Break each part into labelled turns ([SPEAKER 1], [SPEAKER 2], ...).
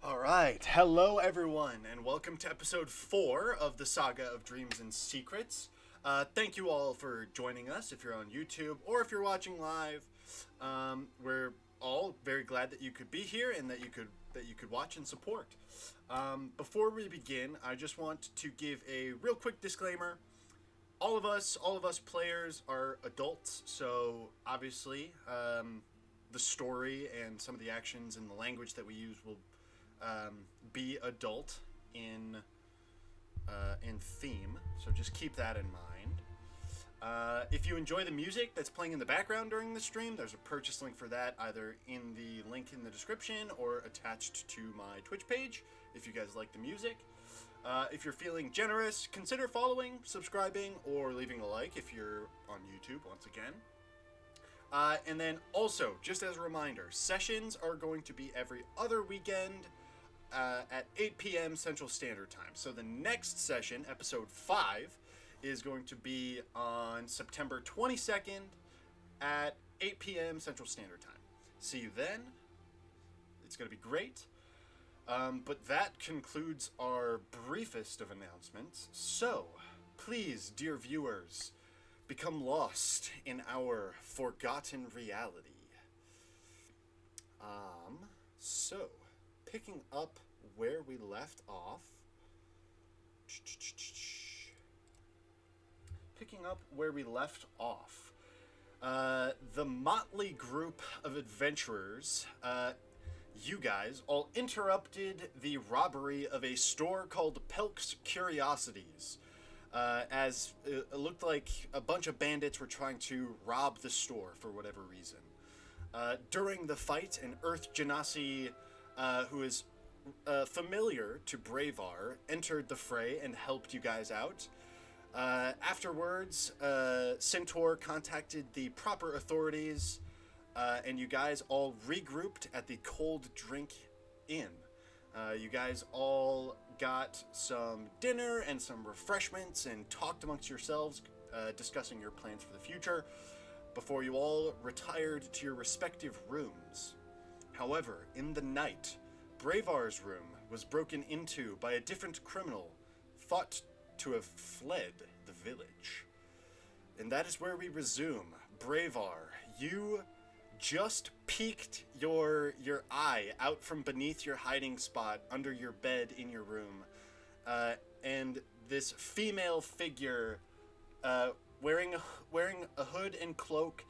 [SPEAKER 1] All right. Hello, everyone, and welcome to episode 4 of the Saga of Dreams and Secrets. Thank you all for joining us if you're on YouTube or if you're watching live. We're all very glad that you could be here and that you could watch and support. Before we begin, I just want to give a real quick disclaimer. All of us players are adults, so obviously the story and some of the actions and the language that we use will be adult in theme, so just keep that in mind. If you enjoy the music that's playing in the background during the stream, there's a purchase link for that either in the link in the description or attached to my Twitch page if you guys like the music. If you're feeling generous, consider following, subscribing, or leaving a like if you're on YouTube once again. And then also, just as a reminder, sessions are going to be every other weekend at 8 p.m. Central Standard Time. So the next session, episode 5, is going to be on September 22nd at 8 p.m. Central Standard Time. See you then. It's going to be great. But that concludes our briefest of announcements. So, please, dear viewers, become lost in our forgotten reality. So, picking up where we left off. The motley group of adventurers, you guys all interrupted the robbery of a store called Pelk's Curiosities. As it looked like a bunch of bandits were trying to rob the store for whatever reason. During the fight, an Earth Genasi, who is familiar to Bravar, entered the fray and helped you guys out. Afterwards, Centaur contacted the proper authorities, and you guys all regrouped at the Cold Drink Inn. You guys all got some dinner and some refreshments and talked amongst yourselves, discussing your plans for the future, before you all retired to your respective rooms. However, in the night, Bravar's room was broken into by a different criminal, thought to have fled the village. And that is where we resume. Bravar, you just peeked your eye out from beneath your hiding spot under your bed in your room, and this female figure wearing a hood and cloak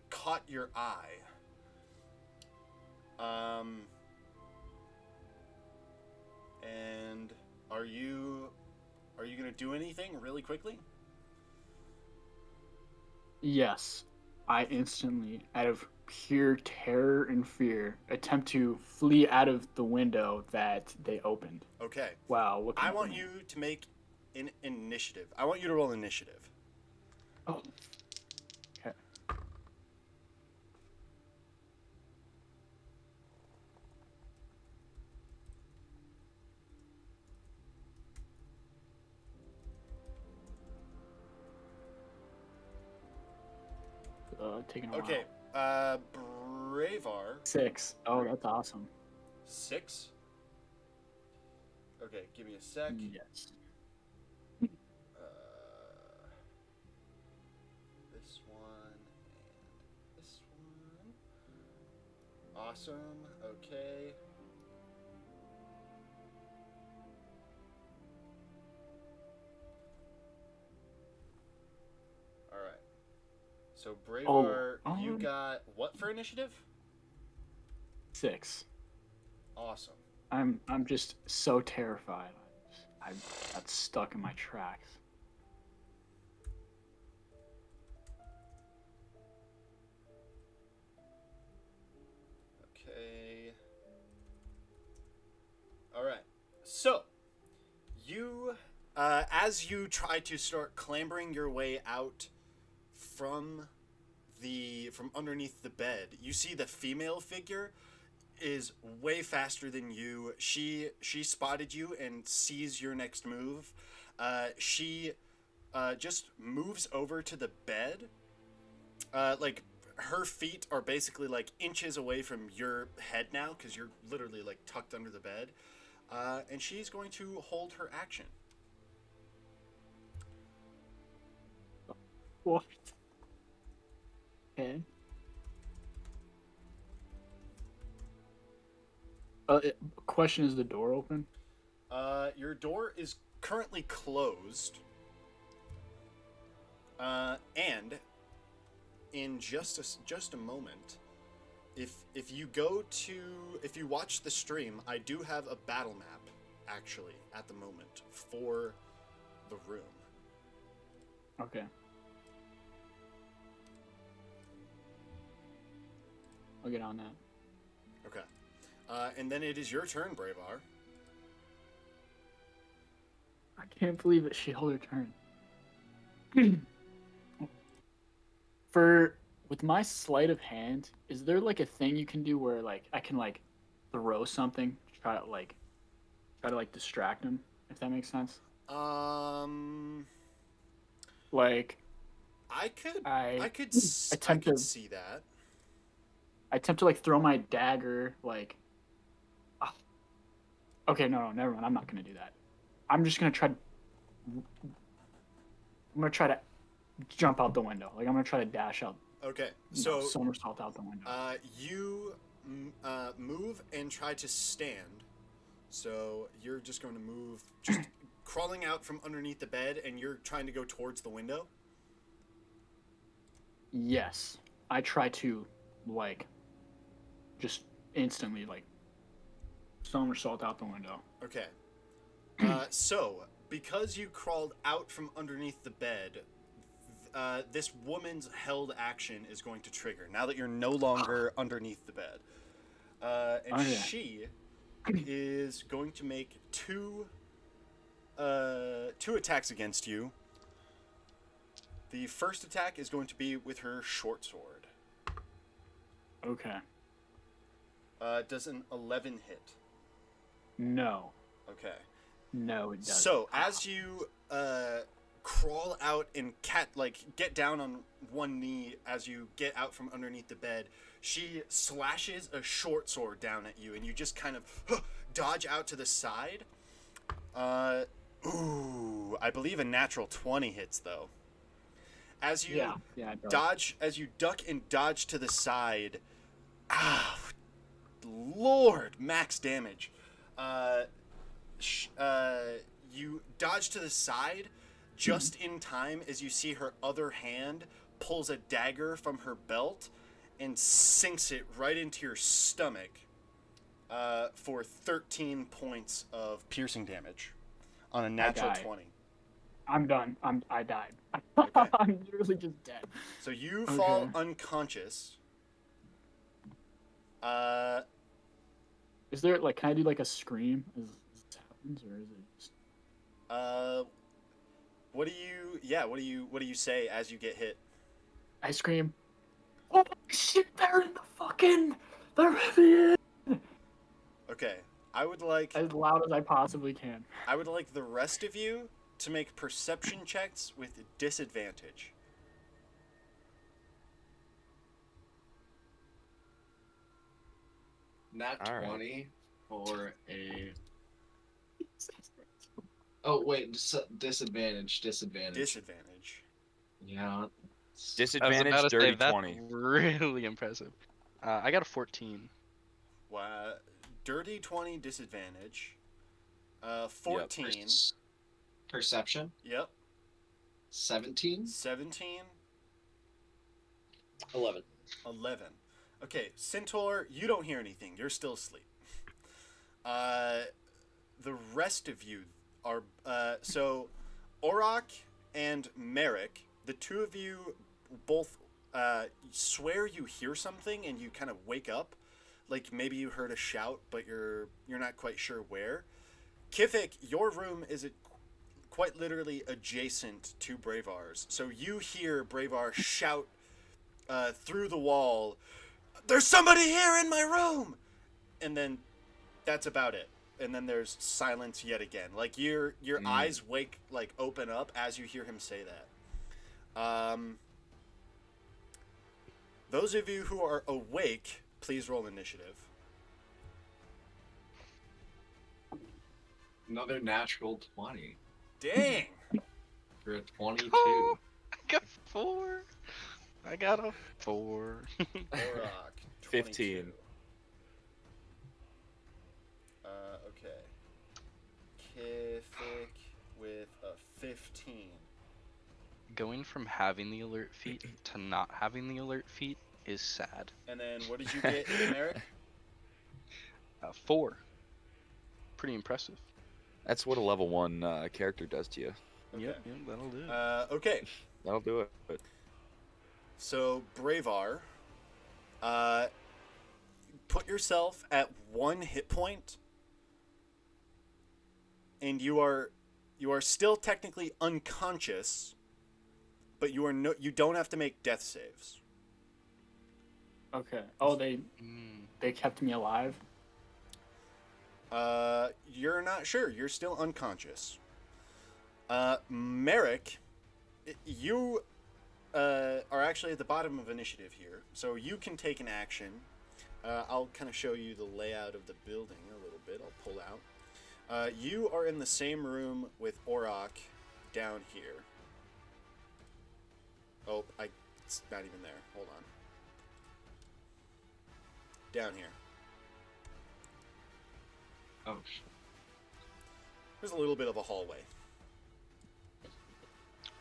[SPEAKER 1] caught your eye. And are you gonna do anything really quickly?
[SPEAKER 2] Yes, I instantly, out of pure terror and fear, attempt to flee out of the window that they opened.
[SPEAKER 1] Okay.
[SPEAKER 2] Wow, what
[SPEAKER 1] I want you to make an initiative. I want you to roll initiative.
[SPEAKER 2] Oh. Okay. Taking a while.
[SPEAKER 1] Okay. Bravar.
[SPEAKER 2] 6. Oh, that's awesome.
[SPEAKER 1] 6. Okay, give me a sec.
[SPEAKER 2] Yes.
[SPEAKER 1] This one and this one. Awesome. Okay. All right. So Bravar, you got what for initiative?
[SPEAKER 2] 6.
[SPEAKER 1] Awesome.
[SPEAKER 2] I'm just so terrified. I got stuck in my tracks.
[SPEAKER 1] Okay. All right. So, you, as you try to start clambering your way out from underneath the bed, you see the female figure is way faster than you. She spotted you and sees your next move. She just moves over to the bed, like her feet are basically like inches away from your head now because you're literally like tucked under the bed. And she's going to hold her action.
[SPEAKER 2] What? Okay. Question: is the door open?
[SPEAKER 1] Your door is currently closed. And in just a moment, if you watch the stream, I do have a battle map actually at the moment for the room.
[SPEAKER 2] Okay. I'll get on that.
[SPEAKER 1] Okay. And then it is your turn, Bravar.
[SPEAKER 2] I can't believe it. She held her turn. With my sleight of hand, is there like a thing you can do where like I can like throw something to try to like distract him, if that makes sense? Like
[SPEAKER 1] I could
[SPEAKER 2] attempt to
[SPEAKER 1] see that.
[SPEAKER 2] I attempt to like throw my dagger like. Okay, no, never mind. I'm not gonna do that. I'm just gonna try. I'm gonna try to jump out the window. Like I'm gonna try to dash out.
[SPEAKER 1] Okay, so
[SPEAKER 2] somersault out the window.
[SPEAKER 1] You move and try to stand. So you're just going to move, just crawling out from underneath the bed, and you're trying to go towards the window.
[SPEAKER 2] Yes, I try to like just instantly like somersault out the window.
[SPEAKER 1] Okay. So because you crawled out from underneath the bed, this woman's held action is going to trigger now that you're no longer underneath the bed. And she is going to make two attacks against you. The first attack is going to be with her short sword.
[SPEAKER 2] Okay.
[SPEAKER 1] Does an 11 hit?
[SPEAKER 2] No.
[SPEAKER 1] Okay.
[SPEAKER 2] No, it doesn't.
[SPEAKER 1] So as you crawl out and get down on one knee as you get out from underneath the bed, she slashes a short sword down at you, and you just kind of dodge out to the side. I believe a natural 20 hits though. As you as you duck and dodge to the side, Lord, max damage. You dodge to the side just in time as you see her other hand pulls a dagger from her belt and sinks it right into your stomach for 13 points of piercing damage on a natural 20.
[SPEAKER 2] I'm done. I died.
[SPEAKER 1] Okay.
[SPEAKER 2] I'm literally just dead.
[SPEAKER 1] So you fall unconscious.
[SPEAKER 2] Is there like, can I do like a scream as this happens, or is it just?
[SPEAKER 1] What do you say as you get hit?
[SPEAKER 2] I scream, "Oh shit! They're really in!"
[SPEAKER 1] Okay, I would like
[SPEAKER 2] as loud as I possibly can.
[SPEAKER 1] I would like the rest of you to make perception checks with disadvantage.
[SPEAKER 3] Nat 20 for a... Oh, wait, disadvantage.
[SPEAKER 1] Disadvantage.
[SPEAKER 3] Yeah.
[SPEAKER 4] Disadvantage, dirty 20.
[SPEAKER 5] That's really impressive. I got a 14.
[SPEAKER 1] Wow. Dirty 20, disadvantage. 14.
[SPEAKER 3] Yep. Perception.
[SPEAKER 1] Yep.
[SPEAKER 3] 17.
[SPEAKER 1] 17.
[SPEAKER 3] 11.
[SPEAKER 1] 11. Okay, Centaur, you don't hear anything. You're still asleep. The rest of you are... so, Auroch and Merrick, the two of you both swear you hear something and you kind of wake up. Like, maybe you heard a shout, but you're not quite sure where. Kifik, your room is quite literally adjacent to Bravar's. So you hear Bravar shout through the wall, "There's somebody here in my room!" And then that's about it. And then there's silence yet again. Like your eyes open up as you hear him say that. Those of you who are awake, please roll initiative.
[SPEAKER 3] Another natural 20
[SPEAKER 1] Dang!
[SPEAKER 3] for a 22.
[SPEAKER 5] Oh, I got 4. I got a 4.
[SPEAKER 1] Orok,
[SPEAKER 4] 15.
[SPEAKER 1] Okay. Kifik with a 15.
[SPEAKER 5] Going from having the alert feat to not having the alert feat is sad.
[SPEAKER 1] And then what did you get, Merrick?
[SPEAKER 5] 4. Pretty impressive.
[SPEAKER 4] That's what a level 1 character does to you.
[SPEAKER 1] Okay.
[SPEAKER 5] Yep, that'll do it.
[SPEAKER 1] Okay.
[SPEAKER 4] That'll do it.
[SPEAKER 1] So, Bravar, put yourself at 1 hit point, and you are still technically unconscious, but you don't have to make death saves.
[SPEAKER 2] Okay. Oh,
[SPEAKER 5] Mm.
[SPEAKER 2] they kept me alive.
[SPEAKER 1] You're not sure. You're still unconscious. Merrick, you are actually at the bottom of initiative here, so you can take an action. I'll kind of show you the layout of the building a little bit. I'll pull out. You are in the same room with Orok down here. Oh, it's not even there. Hold on. Down here.
[SPEAKER 3] Oh,
[SPEAKER 1] There's a little bit of a hallway.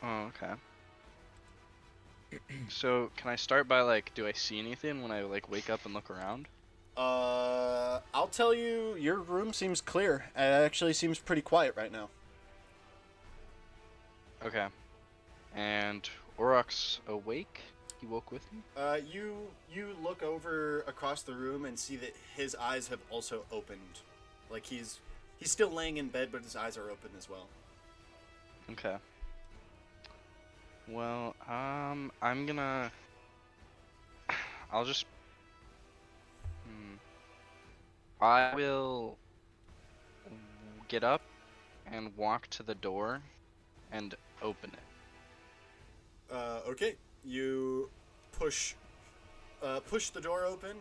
[SPEAKER 5] Oh, okay. So, can I start by, like, do I see anything when I, like, wake up and look around?
[SPEAKER 1] I'll tell you, your room seems clear. It actually seems pretty quiet right now.
[SPEAKER 5] Okay. And Orok's awake? He woke with me?
[SPEAKER 1] You look over across the room and see that his eyes have also opened. Like he's still laying in bed, but his eyes are open as well.
[SPEAKER 5] Okay. Well, I'm gonna... I'll just... I will get up and walk to the door and open it.
[SPEAKER 1] Okay. You push the door open,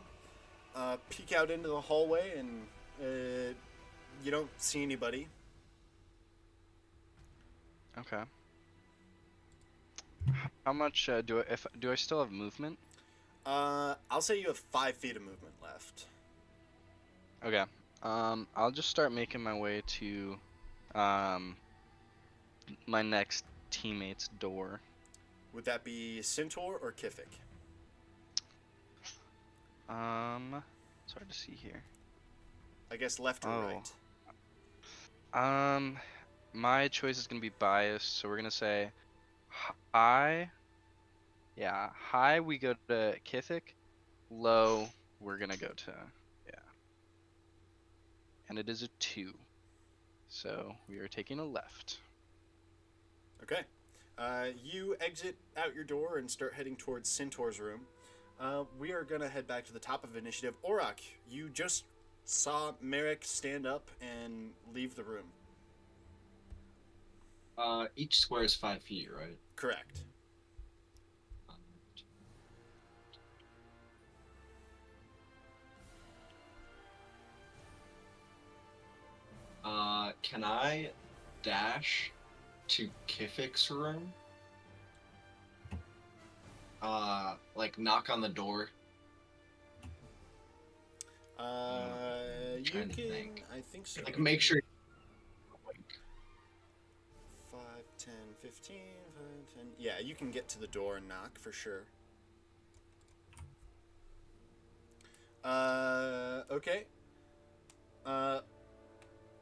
[SPEAKER 1] peek out into the hallway, and you don't see anybody.
[SPEAKER 5] Okay. How much do I still have movement?
[SPEAKER 1] I'll say you have 5 feet of movement left.
[SPEAKER 5] Okay. I'll just start making my way to my next teammate's door.
[SPEAKER 1] Would that be Centaur or Kifik?
[SPEAKER 5] It's hard to see here.
[SPEAKER 1] I guess left or
[SPEAKER 5] Oh.
[SPEAKER 1] right.
[SPEAKER 5] My choice is gonna be biased, so we're gonna say high. Yeah, high we go to Kithik. Low we're gonna go to and it is a 2. So we are taking a left.
[SPEAKER 1] Okay. You exit out your door and start heading towards Centaur's room. We are going to head back to the top of initiative. Orok, you just saw Merrick stand up and leave the room.
[SPEAKER 3] Each square is 5 feet, right?
[SPEAKER 1] Correct.
[SPEAKER 3] Can I dash to Kifik's room? Like knock on the door.
[SPEAKER 1] You
[SPEAKER 3] trying
[SPEAKER 1] can.
[SPEAKER 3] to think.
[SPEAKER 1] I think so.
[SPEAKER 3] Like make sure.
[SPEAKER 1] 5, 10, 15, 5, 10. Yeah, you can get to the door and knock for sure. Okay.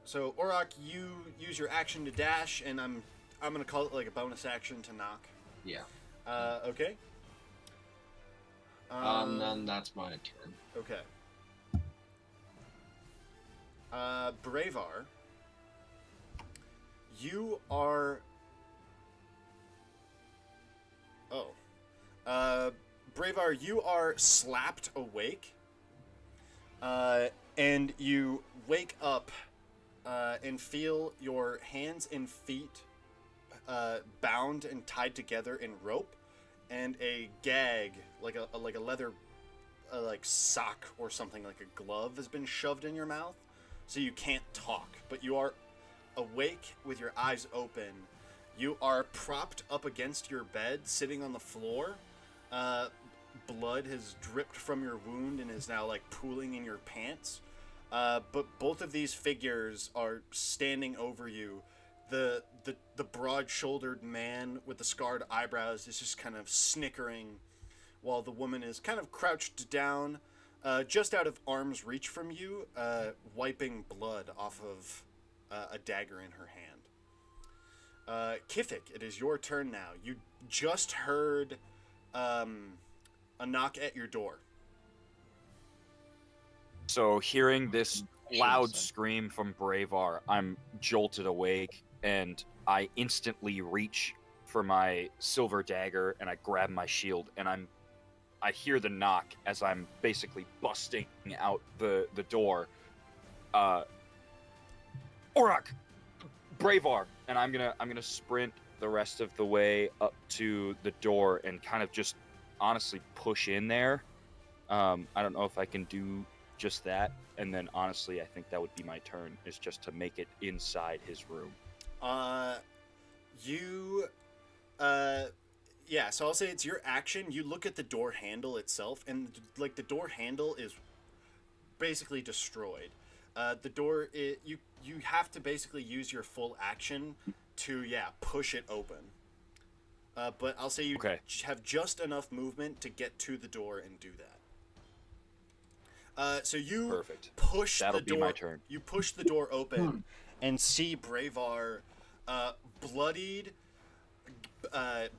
[SPEAKER 1] So Orok, you use your action to dash, and I'm gonna call it like a bonus action to knock.
[SPEAKER 3] Yeah.
[SPEAKER 1] Okay.
[SPEAKER 3] Then that's my turn.
[SPEAKER 1] Okay. Bravar, you are. Oh. Bravar, you are slapped awake. And you wake up and feel your hands and feet bound and tied together in rope, and a gag, like a leather, like sock or something, like a glove, has been shoved in your mouth, so you can't talk. But you are awake with your eyes open. You are propped up against your bed, sitting on the floor. Blood has dripped from your wound and is now like pooling in your pants. But both of these figures are standing over you. The broad-shouldered man with the scarred eyebrows is just kind of snickering, while the woman is kind of crouched down, just out of arm's reach from you, wiping blood off of a dagger in her hand. Kithik, it is your turn now. You just heard a knock at your door.
[SPEAKER 4] So hearing this loud
[SPEAKER 3] said.
[SPEAKER 4] scream from Bravar, I'm jolted awake and I instantly reach for my silver dagger and I grab my shield and I hear the knock as I'm basically busting out the door. Orak, Bravar, and I'm gonna sprint the rest of the way up to the door and kind of just honestly push in there. I don't know if I can do just that, and then honestly I think that would be my turn, is just to make it inside his room.
[SPEAKER 1] Yeah, so I'll say it's your action. You look at the door handle itself, and like the door handle is basically destroyed. The door, you have to basically use your full action to push it open. But I'll say you have just enough movement to get to the door and do that. So you
[SPEAKER 4] Perfect.
[SPEAKER 1] push
[SPEAKER 4] That'll
[SPEAKER 1] the
[SPEAKER 4] be
[SPEAKER 1] door.
[SPEAKER 4] my turn.
[SPEAKER 1] You push the door open and see Bravar, bloodied,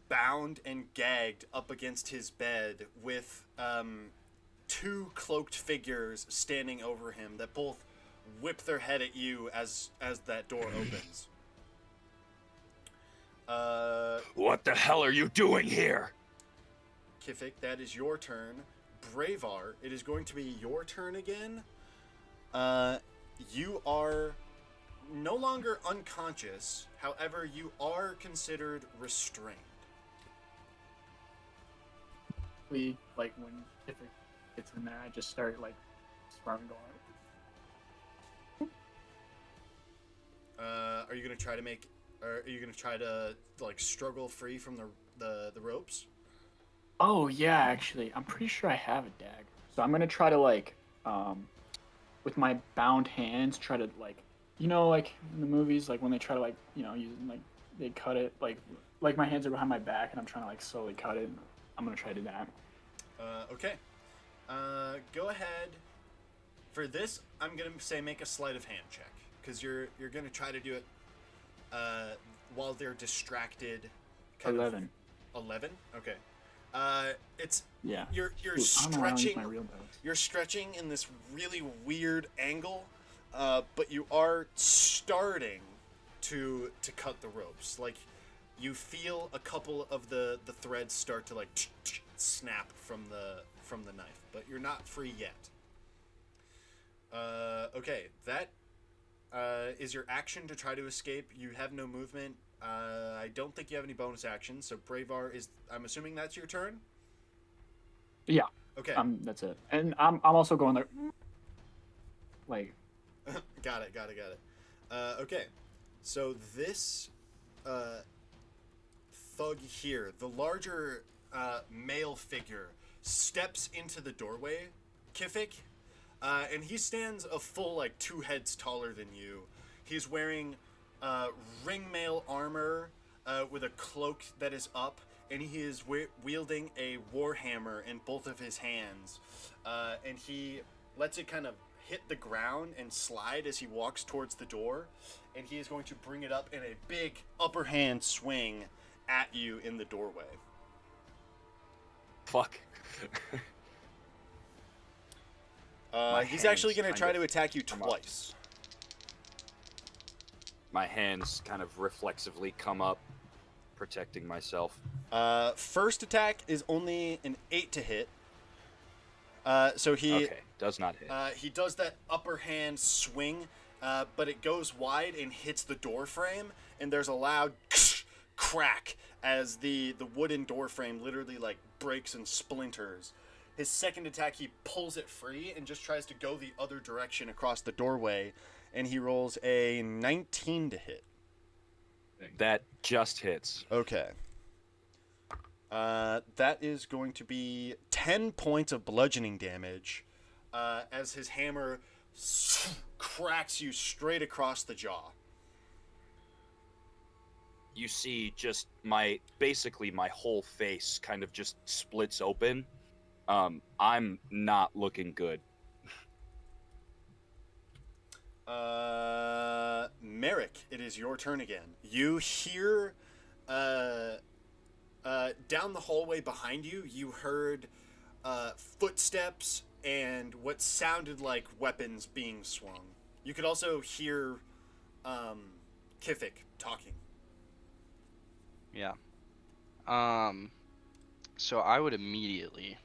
[SPEAKER 1] bound and gagged up against his bed with two cloaked figures standing over him that both whip their head at you as that door opens.
[SPEAKER 4] What the hell are you doing here?
[SPEAKER 1] Kithik, that is your turn. Bravar, it is going to be your turn again. You are no longer unconscious. However, you are considered restrained.
[SPEAKER 2] Like when if it gets in there, I just start like sparring going.
[SPEAKER 1] Are you gonna try to make? Or are you gonna try to like struggle free from the ropes?
[SPEAKER 2] Oh yeah, actually, I'm pretty sure I have a dagger. So I'm gonna try to like, with my bound hands, try to like, like in the movies, like when they try to like, use like they cut it like my hands are behind my back and I'm trying to like slowly cut it. I'm gonna try to do that.
[SPEAKER 1] Okay. Go ahead. For this, I'm gonna say make a sleight of hand check because you're gonna try to do it while they're distracted.
[SPEAKER 2] 11.
[SPEAKER 1] 11. Okay. It's
[SPEAKER 2] Yeah.
[SPEAKER 1] You're
[SPEAKER 2] Shoot, I don't know why I don't use
[SPEAKER 1] stretching.
[SPEAKER 2] my real notes.
[SPEAKER 1] You're stretching in this really weird angle, but you are starting to cut the ropes. Like you feel a couple of the threads start to like snap from the knife, but you're not free yet. Okay, that is your action to try to escape. You have no movement. I don't think you have any bonus actions, so Bravar is. I'm assuming that's your turn.
[SPEAKER 2] Yeah.
[SPEAKER 1] Okay.
[SPEAKER 2] That's it. And I'm also going there. Like.
[SPEAKER 1] Got it. Okay. So this thug here, the larger male figure, steps into the doorway, Kithik, and he stands a full like 2 heads taller than you. He's wearing ringmail armor with a cloak that is up, and he is wielding a warhammer in both of his hands, and he lets it kind of hit the ground and slide as he walks towards the door, and he is going to bring it up in a big upper hand swing at you in the doorway.
[SPEAKER 4] Fuck.
[SPEAKER 1] He's actually going to
[SPEAKER 4] hands
[SPEAKER 1] try
[SPEAKER 4] kind
[SPEAKER 1] to
[SPEAKER 4] of
[SPEAKER 1] attack you
[SPEAKER 4] come up.
[SPEAKER 1] twice.
[SPEAKER 4] My hands kind of reflexively come up, protecting myself.
[SPEAKER 1] First attack is only an 8 to hit. So he
[SPEAKER 4] Okay, does not hit.
[SPEAKER 1] he does that upper hand swing, but it goes wide and hits the door frame, and there's a loud crack as the wooden door frame literally like breaks and splinters. His second attack, he pulls it free and just tries to go the other direction across the doorway, and he rolls a 19 to hit.
[SPEAKER 4] That just hits.
[SPEAKER 1] Okay. That is going to be 10 points of bludgeoning damage as his hammer cracks you straight across the jaw.
[SPEAKER 4] You see just basically my whole face kind of just splits open. I'm not looking good.
[SPEAKER 1] Merrick, it is your turn again. You hear down the hallway behind you, you heard footsteps and what sounded like weapons being swung. You could also hear Kifik talking.
[SPEAKER 5] Yeah. So I would immediately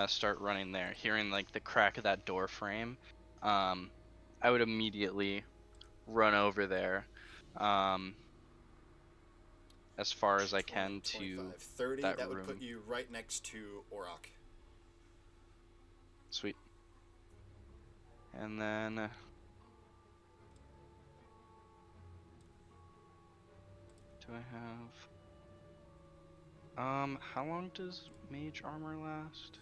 [SPEAKER 5] start running there, hearing like the crack of that door frame. I would immediately run over there, as far as I can
[SPEAKER 1] 20,
[SPEAKER 5] to
[SPEAKER 1] 25, 30.
[SPEAKER 5] that
[SPEAKER 1] That would
[SPEAKER 5] room.
[SPEAKER 1] put you right next to Orok.
[SPEAKER 5] Sweet. And then do I have how long does mage armor last?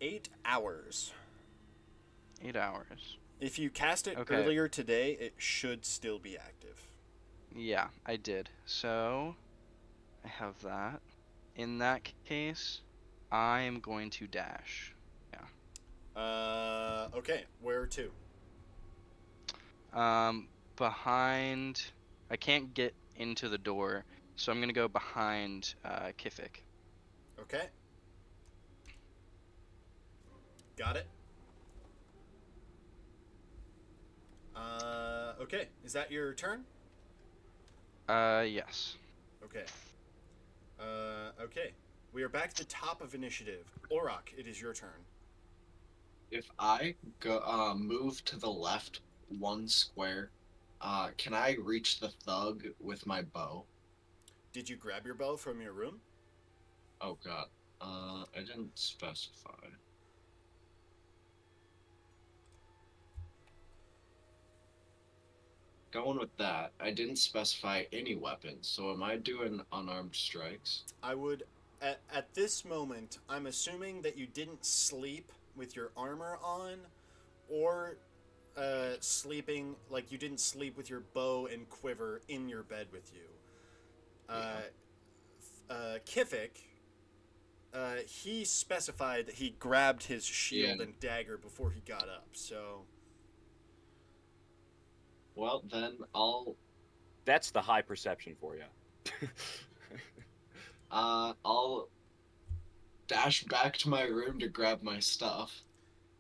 [SPEAKER 1] 8 hours.
[SPEAKER 5] 8 hours.
[SPEAKER 1] If you cast it
[SPEAKER 5] Okay.
[SPEAKER 1] earlier today, it should still be active.
[SPEAKER 5] Yeah, I did. So I have that. In that case, I am going to dash.
[SPEAKER 1] Okay, where to?
[SPEAKER 5] Behind. I can't get into the door, so I'm gonna go behind Kifik.
[SPEAKER 1] Okay. Got it. Okay, is that your turn?
[SPEAKER 5] Yes.
[SPEAKER 1] Okay. Okay. We are back to the top of initiative. Orok, it is your turn.
[SPEAKER 3] If I go move to the left 1 square, can I reach the thug with my bow?
[SPEAKER 1] Did you grab your bow from your room?
[SPEAKER 3] Oh god. I didn't specify. Going with that, I didn't specify any weapons, so am I doing unarmed strikes?
[SPEAKER 1] I would, at this moment, I'm assuming that you didn't sleep with your armor on, or sleeping, like you didn't sleep with your bow and quiver in your bed with you. Kifik, he specified that he grabbed his shield
[SPEAKER 3] Yeah.
[SPEAKER 1] and dagger before he got up, so...
[SPEAKER 3] Well, then
[SPEAKER 4] That's the high perception for you.
[SPEAKER 3] I'll dash back to my room to grab my stuff.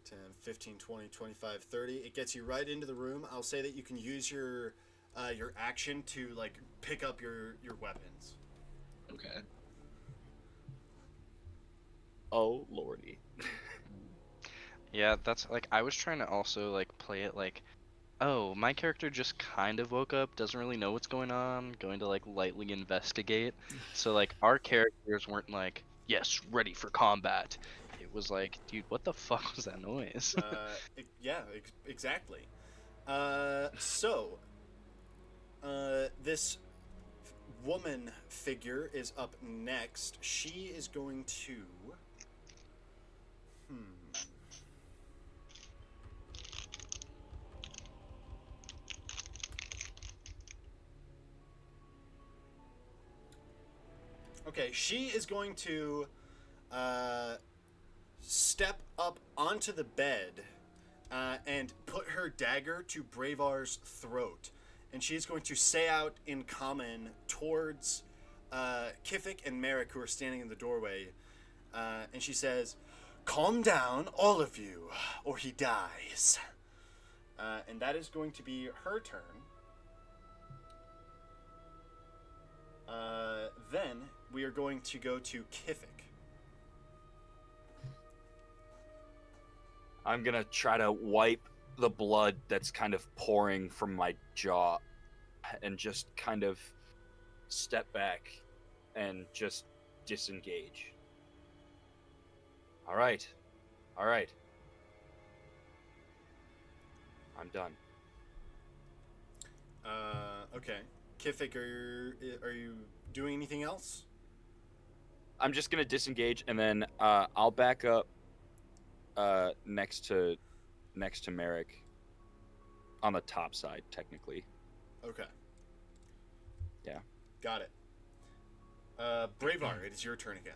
[SPEAKER 1] 10, 15, 20, 25, 30. It gets you right into the room. I'll say that you can use your action to like pick up your weapons.
[SPEAKER 3] Okay.
[SPEAKER 4] Oh lordy.
[SPEAKER 5] Yeah, that's like I was trying to also like play it like, oh, my character just kind of woke up, doesn't really know what's going on, going to like lightly investigate. So like our characters weren't like, yes, ready for combat. It was like, dude, what the fuck was that noise?
[SPEAKER 1] Exactly. This woman figure is up next. She is going to. Okay, she is going to step up onto the bed and put her dagger to Bravar's throat. And she's going to say out in common towards Kifik and Merrick, who are standing in the doorway. And she says, "Calm down, all of you, or he dies." And that is going to be her turn. Then we are going to go to Kifik.
[SPEAKER 4] I'm gonna try to wipe the blood that's kind of pouring from my jaw and just kind of step back and just disengage. All right. All right. I'm done.
[SPEAKER 1] Okay. Kifik, are you doing anything else?
[SPEAKER 4] I'm just gonna disengage, and then I'll back up next to Merrick on the top side, technically.
[SPEAKER 1] Okay.
[SPEAKER 4] Yeah.
[SPEAKER 1] Got it. Bravar, it is your turn again.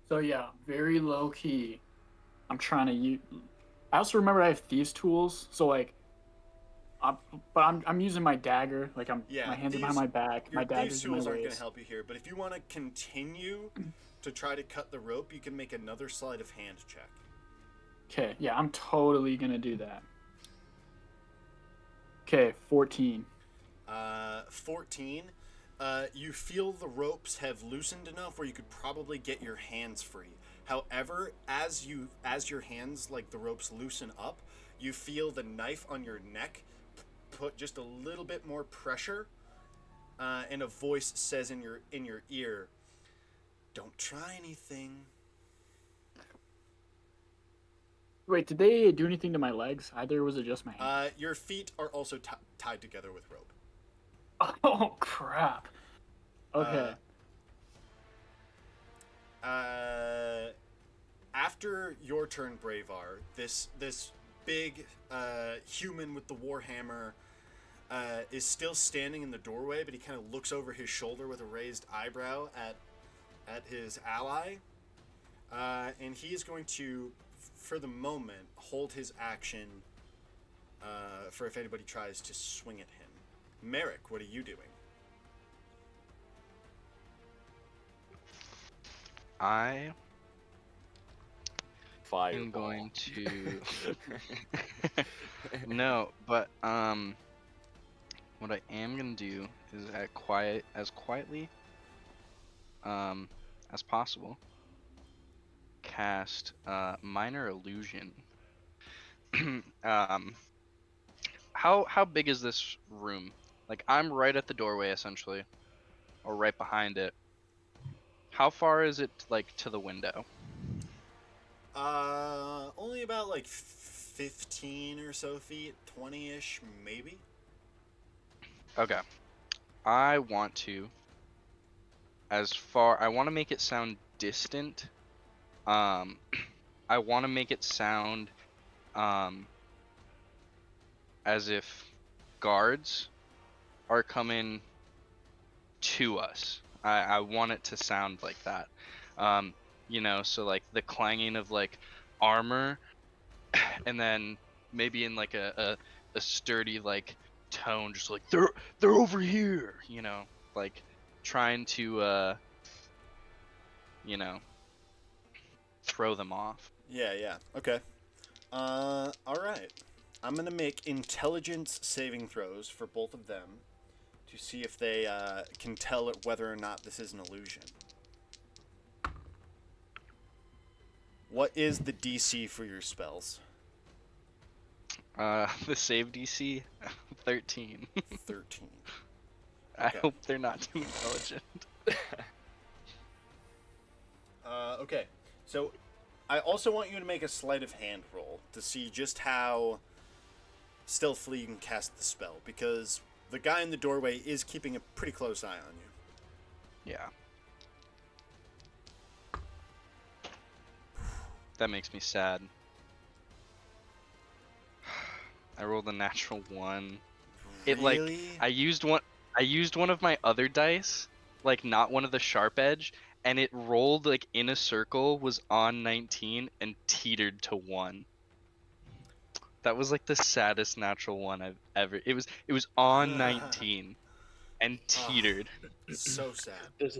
[SPEAKER 2] So yeah, very low key. I'm trying to use. I also remember I have thieves' tools, so like, I'm using my dagger. Like
[SPEAKER 1] Yeah,
[SPEAKER 2] my hands are
[SPEAKER 1] thieves-
[SPEAKER 2] behind my back.
[SPEAKER 1] Your
[SPEAKER 2] My
[SPEAKER 1] thieves'
[SPEAKER 2] dagger's in my
[SPEAKER 1] tools aren't going to
[SPEAKER 2] waist.
[SPEAKER 1] help you here, but if you want to continue to try to cut the rope, you can make another sleight of hand check.
[SPEAKER 2] Okay, yeah, I'm totally gonna do that. Okay, 14.
[SPEAKER 1] 14. You feel the ropes have loosened enough where you could probably get your hands free. However, as your hands, like the ropes, loosen up, you feel the knife on your neck put just a little bit more pressure, and a voice says in your ear, "Don't try anything."
[SPEAKER 2] Wait, did they do anything to my legs? Either was it just my hands?
[SPEAKER 1] Your feet are also tied together with rope.
[SPEAKER 2] Oh crap. Okay.
[SPEAKER 1] After your turn, Bravar, this big human with the warhammer is still standing in the doorway, but he kind of looks over his shoulder with a raised eyebrow at his ally, and he is going to, for the moment, hold his action for if anybody tries to swing at him. Merrick, what are you doing?
[SPEAKER 5] I
[SPEAKER 4] Fireball.
[SPEAKER 5] am going to. No, but what I am gonna do is as quietly as possible, cast minor illusion. um, how big is this room? Like I'm right at the doorway essentially, or right behind it. How far is it like to the window?
[SPEAKER 1] Only about like 15 or so feet, 20-ish maybe.
[SPEAKER 5] Okay. I want to make it sound distant. Um I want to make it sound um as if guards are coming to us. I want it to sound like that. So like the clanging of like armor, and then maybe in like a sturdy like tone, just like they're over here, like trying to you know, throw them off.
[SPEAKER 1] Yeah. Okay. All right. I'm gonna make intelligence saving throws for both of them to see if they can tell whether or not this is an illusion. What is the DC for your spells?
[SPEAKER 5] The save DC 13.
[SPEAKER 1] 13.
[SPEAKER 5] I
[SPEAKER 1] Okay.
[SPEAKER 5] hope they're not too intelligent.
[SPEAKER 1] Okay. So, I also want you to make a sleight of hand roll to see just how stealthily you can cast the spell, because the guy in the doorway is keeping a pretty close eye on you.
[SPEAKER 5] Yeah. That makes me sad. I rolled a natural 1. It
[SPEAKER 1] Really?
[SPEAKER 5] I used one of my other dice, like not one of the sharp edge, and it rolled like in a circle, was on 19 and teetered to 1. That was like the saddest natural 1 I've ever. It was on 19 and teetered.
[SPEAKER 1] So sad.
[SPEAKER 6] Does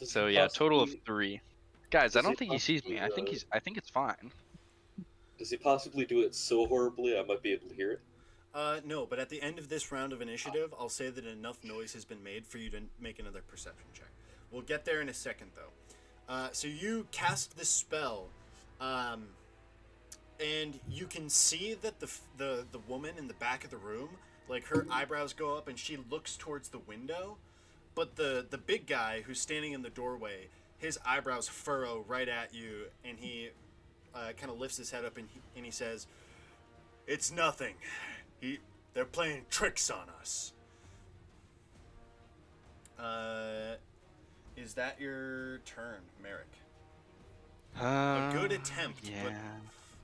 [SPEAKER 5] So
[SPEAKER 6] he
[SPEAKER 5] yeah, total of
[SPEAKER 6] possibly-
[SPEAKER 5] 3. Guys, I
[SPEAKER 6] does
[SPEAKER 5] don't
[SPEAKER 6] he
[SPEAKER 5] think he sees me.
[SPEAKER 6] possibly,
[SPEAKER 5] I think it's fine.
[SPEAKER 6] Does he possibly do it so horribly I might be able to hear it?
[SPEAKER 1] No, but at the end of this round of initiative, I'll say that enough noise has been made for you to make another perception check. We'll get there in a second, though. So you cast this spell, and you can see that the woman in the back of the room, like her eyebrows go up and she looks towards the window, But the big guy who's standing in the doorway, his eyebrows furrow right at you, and he kind of lifts his head up and he says, "It's nothing. They're playing tricks on us." Is that your turn, Merrick? A good attempt,
[SPEAKER 5] Yeah.
[SPEAKER 1] but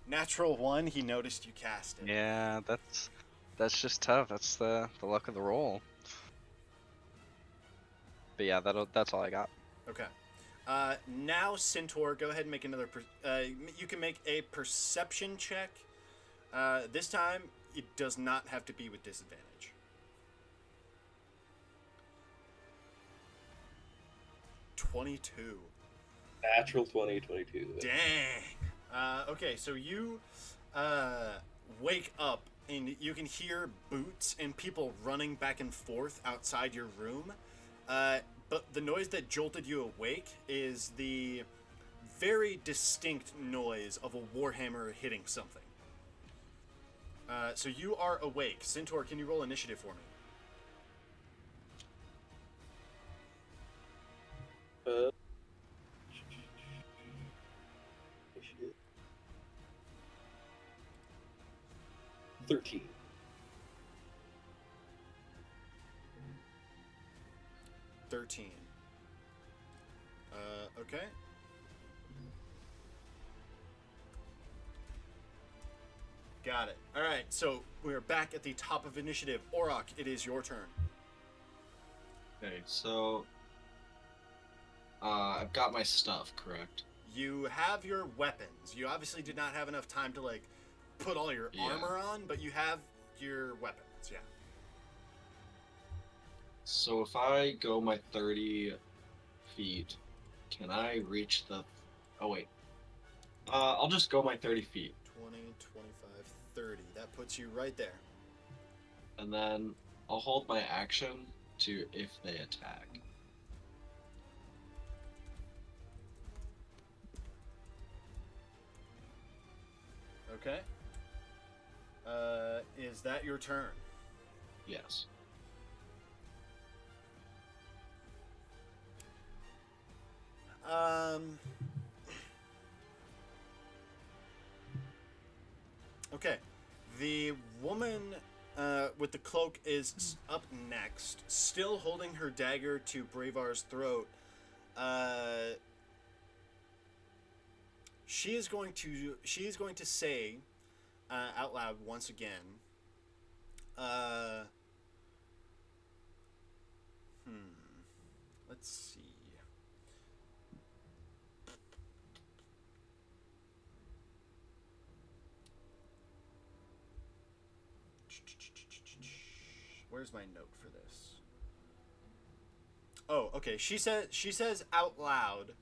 [SPEAKER 1] natural one. He noticed you cast it.
[SPEAKER 5] Yeah, that's just tough. That's the luck of the roll. But yeah, that's all I got.
[SPEAKER 1] Okay. Now, Centaur, go ahead and make another. You can make a perception check. This time, it does not have to be with disadvantage. 22.
[SPEAKER 6] Natural 20, 22.
[SPEAKER 1] Dang. Okay, so you wake up and you can hear boots and people running back and forth outside your room. But the noise that jolted you awake is the very distinct noise of a warhammer hitting something. So you are awake. Centaur, can you roll initiative for me?
[SPEAKER 6] Uh, 13.
[SPEAKER 1] 13. Okay. Got it. All right, so we're back at the top of initiative. Orok, it is your turn.
[SPEAKER 3] Okay, so I've got my stuff, correct?
[SPEAKER 1] You have your weapons. You obviously did not have enough time to like put all your armor on, but you have your weapons. Yeah.
[SPEAKER 3] So if I go my 30 feet, can I reach the... Oh, wait. I'll just go my 30 feet.
[SPEAKER 1] 20, 25, 30. That puts you right there.
[SPEAKER 3] And then I'll hold my action to if they attack.
[SPEAKER 1] Okay. Is that your turn?
[SPEAKER 3] Yes.
[SPEAKER 1] Okay. The woman with the cloak is up next, still holding her dagger to Bravar's throat. She is going to say out loud once again. Let's see. Where's my note for this? Oh, okay. She says out loud,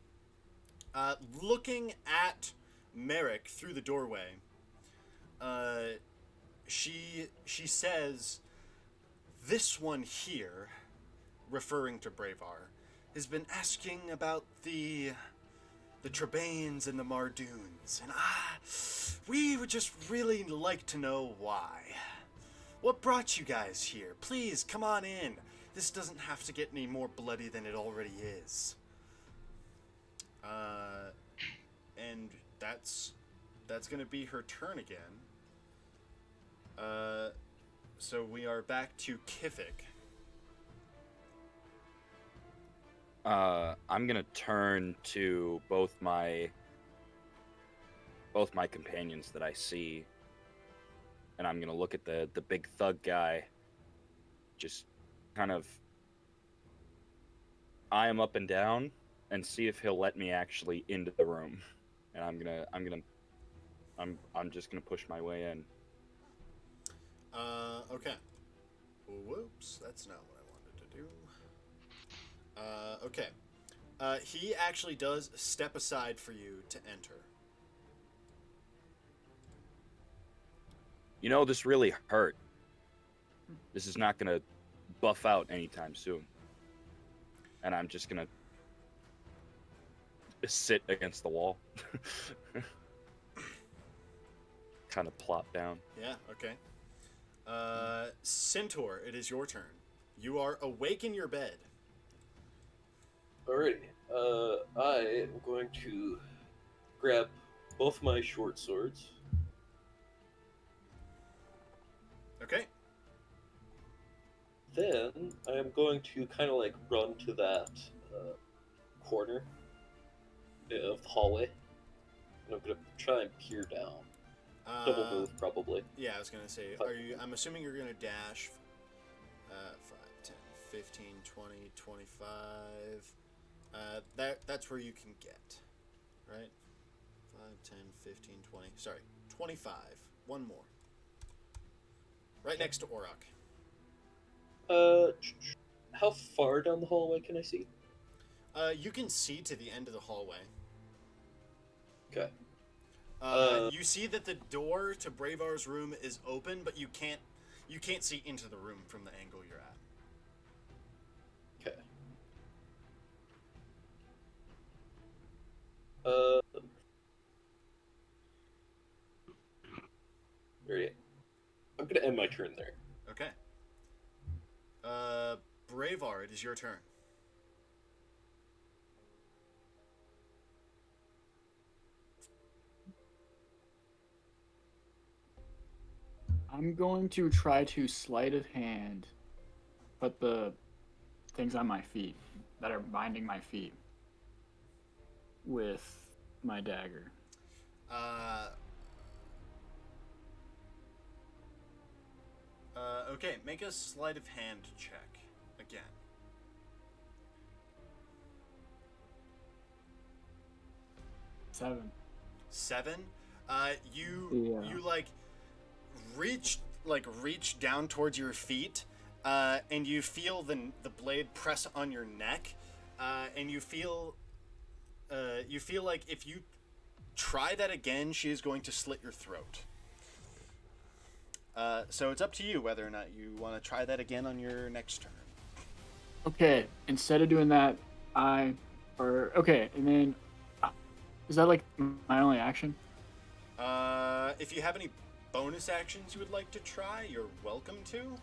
[SPEAKER 1] looking at Merrick through the doorway. She says, "This one here," referring to Bravar, "has been asking about the Trebanes and the Mardoons, and we would just really like to know why. What brought you guys here? Please, come on in. This doesn't have to get any more bloody than it already is." And that's gonna be her turn again. So we are back to Kifik.
[SPEAKER 4] I'm gonna turn to both my companions that I see, and I'm gonna look at the big thug guy, just kind of eye him up and down, and see if he'll let me actually into the room. And I'm just gonna push my way in.
[SPEAKER 1] Okay. Whoops, that's not what I wanted to do. Okay. He actually does step aside for you to enter.
[SPEAKER 4] You know, this really hurt. This is not gonna buff out anytime soon. And I'm just gonna sit against the wall. Kind of plop down.
[SPEAKER 1] Yeah, okay. Centaur, it is your turn. You are awake in your bed.
[SPEAKER 6] Alrighty. I am going to grab both my short swords.
[SPEAKER 1] Okay.
[SPEAKER 6] Then I am going to kind of like run to that corner of the hallway. And I'm going to try and peer down. Double move, probably.
[SPEAKER 1] Yeah, I was gonna say, I'm assuming you're gonna dash 5, 10, 15, 20, 25. That's where you can get, right? 5, 10, 15, 20. Sorry, 25. One more. Right next to Orok.
[SPEAKER 6] How far down the hallway can I see?
[SPEAKER 1] You can see to the end of the hallway.
[SPEAKER 6] Okay.
[SPEAKER 1] You see that the door to Bravar's room is open, but you can't see into the room from the angle you're at.
[SPEAKER 6] Okay. Ready? I'm gonna end my turn there.
[SPEAKER 1] Okay. Bravar, it is your turn.
[SPEAKER 2] I'm going to try to sleight of hand put the things on my feet that are binding my feet with my dagger.
[SPEAKER 1] Okay, make a sleight of hand check again. Seven. You reach down towards your feet, and you feel the blade press on your neck, and you feel like if you try that again, she is going to slit your throat. So it's up to you whether or not you want to try that again on your next turn.
[SPEAKER 2] Okay, instead of doing that, and then is that like my only action?
[SPEAKER 1] If you have any bonus actions you would like to try, you're welcome to.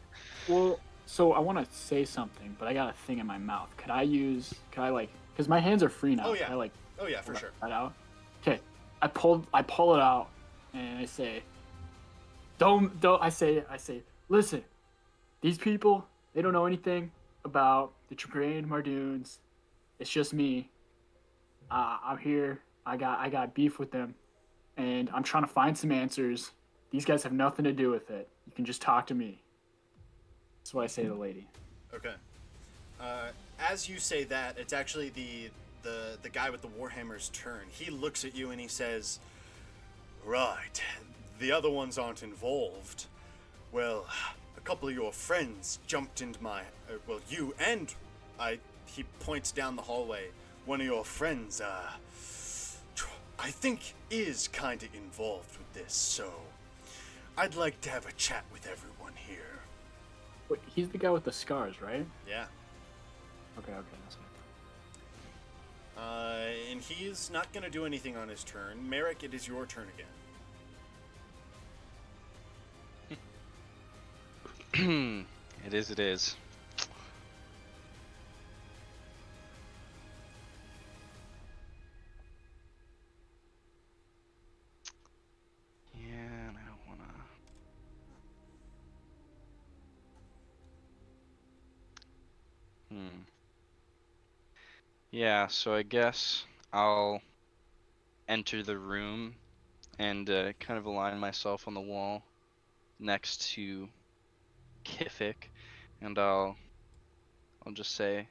[SPEAKER 2] Well, so I want to say something, but I got a thing in my mouth. Could I because my hands are free now.
[SPEAKER 1] Oh yeah.
[SPEAKER 2] Can I
[SPEAKER 1] Oh yeah, for sure.
[SPEAKER 2] that out? Okay, I pull it out, and I say, don't. I say, listen, these people, they don't know anything about the Train Mardoons. It's just me. I'm here. I got beef with them, and I'm trying to find some answers. These guys have nothing to do with it. You can just talk to me. That's what I say to the lady.
[SPEAKER 1] Okay. As you say that, it's actually the guy with the warhammer's turn. He looks at you and he says, "Right, the other ones aren't involved. Well, a couple of your friends jumped into my... you and I..." He points down the hallway. "One of your friends, I think is kind of involved with this, so I'd like to have a chat with everyone here."
[SPEAKER 2] Wait, he's the guy with the scars, right?
[SPEAKER 1] Yeah.
[SPEAKER 2] Okay, that's
[SPEAKER 1] And he's not going to do anything on his turn. Merrick, it is your turn again.
[SPEAKER 5] It is. Yeah, and I don't wanna... Yeah, so I guess I'll enter the room and kind of align myself on the wall next to Kifik, and I'll just say,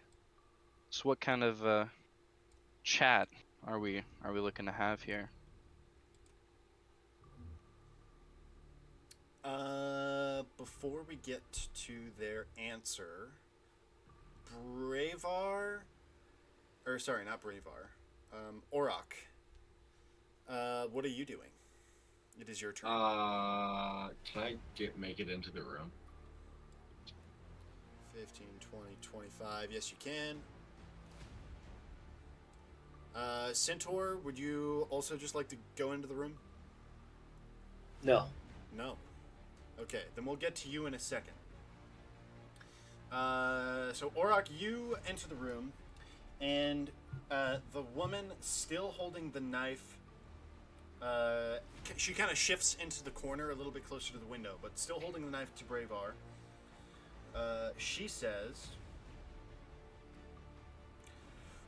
[SPEAKER 5] "So what kind of chat are we looking to have here?"
[SPEAKER 1] Before we get to their answer, Bravar, or sorry, not Bravar, Orok, what are you doing? It is your turn.
[SPEAKER 3] Can I make it into the room?
[SPEAKER 1] 15, 20, 25. Yes, you can. Centaur, would you also just like to go into the room?
[SPEAKER 6] No.
[SPEAKER 1] No. Okay, then we'll get to you in a second. So Orok, you enter the room, and the woman still holding the knife. She kind of shifts into the corner a little bit closer to the window, but still holding the knife to Bravar. She says,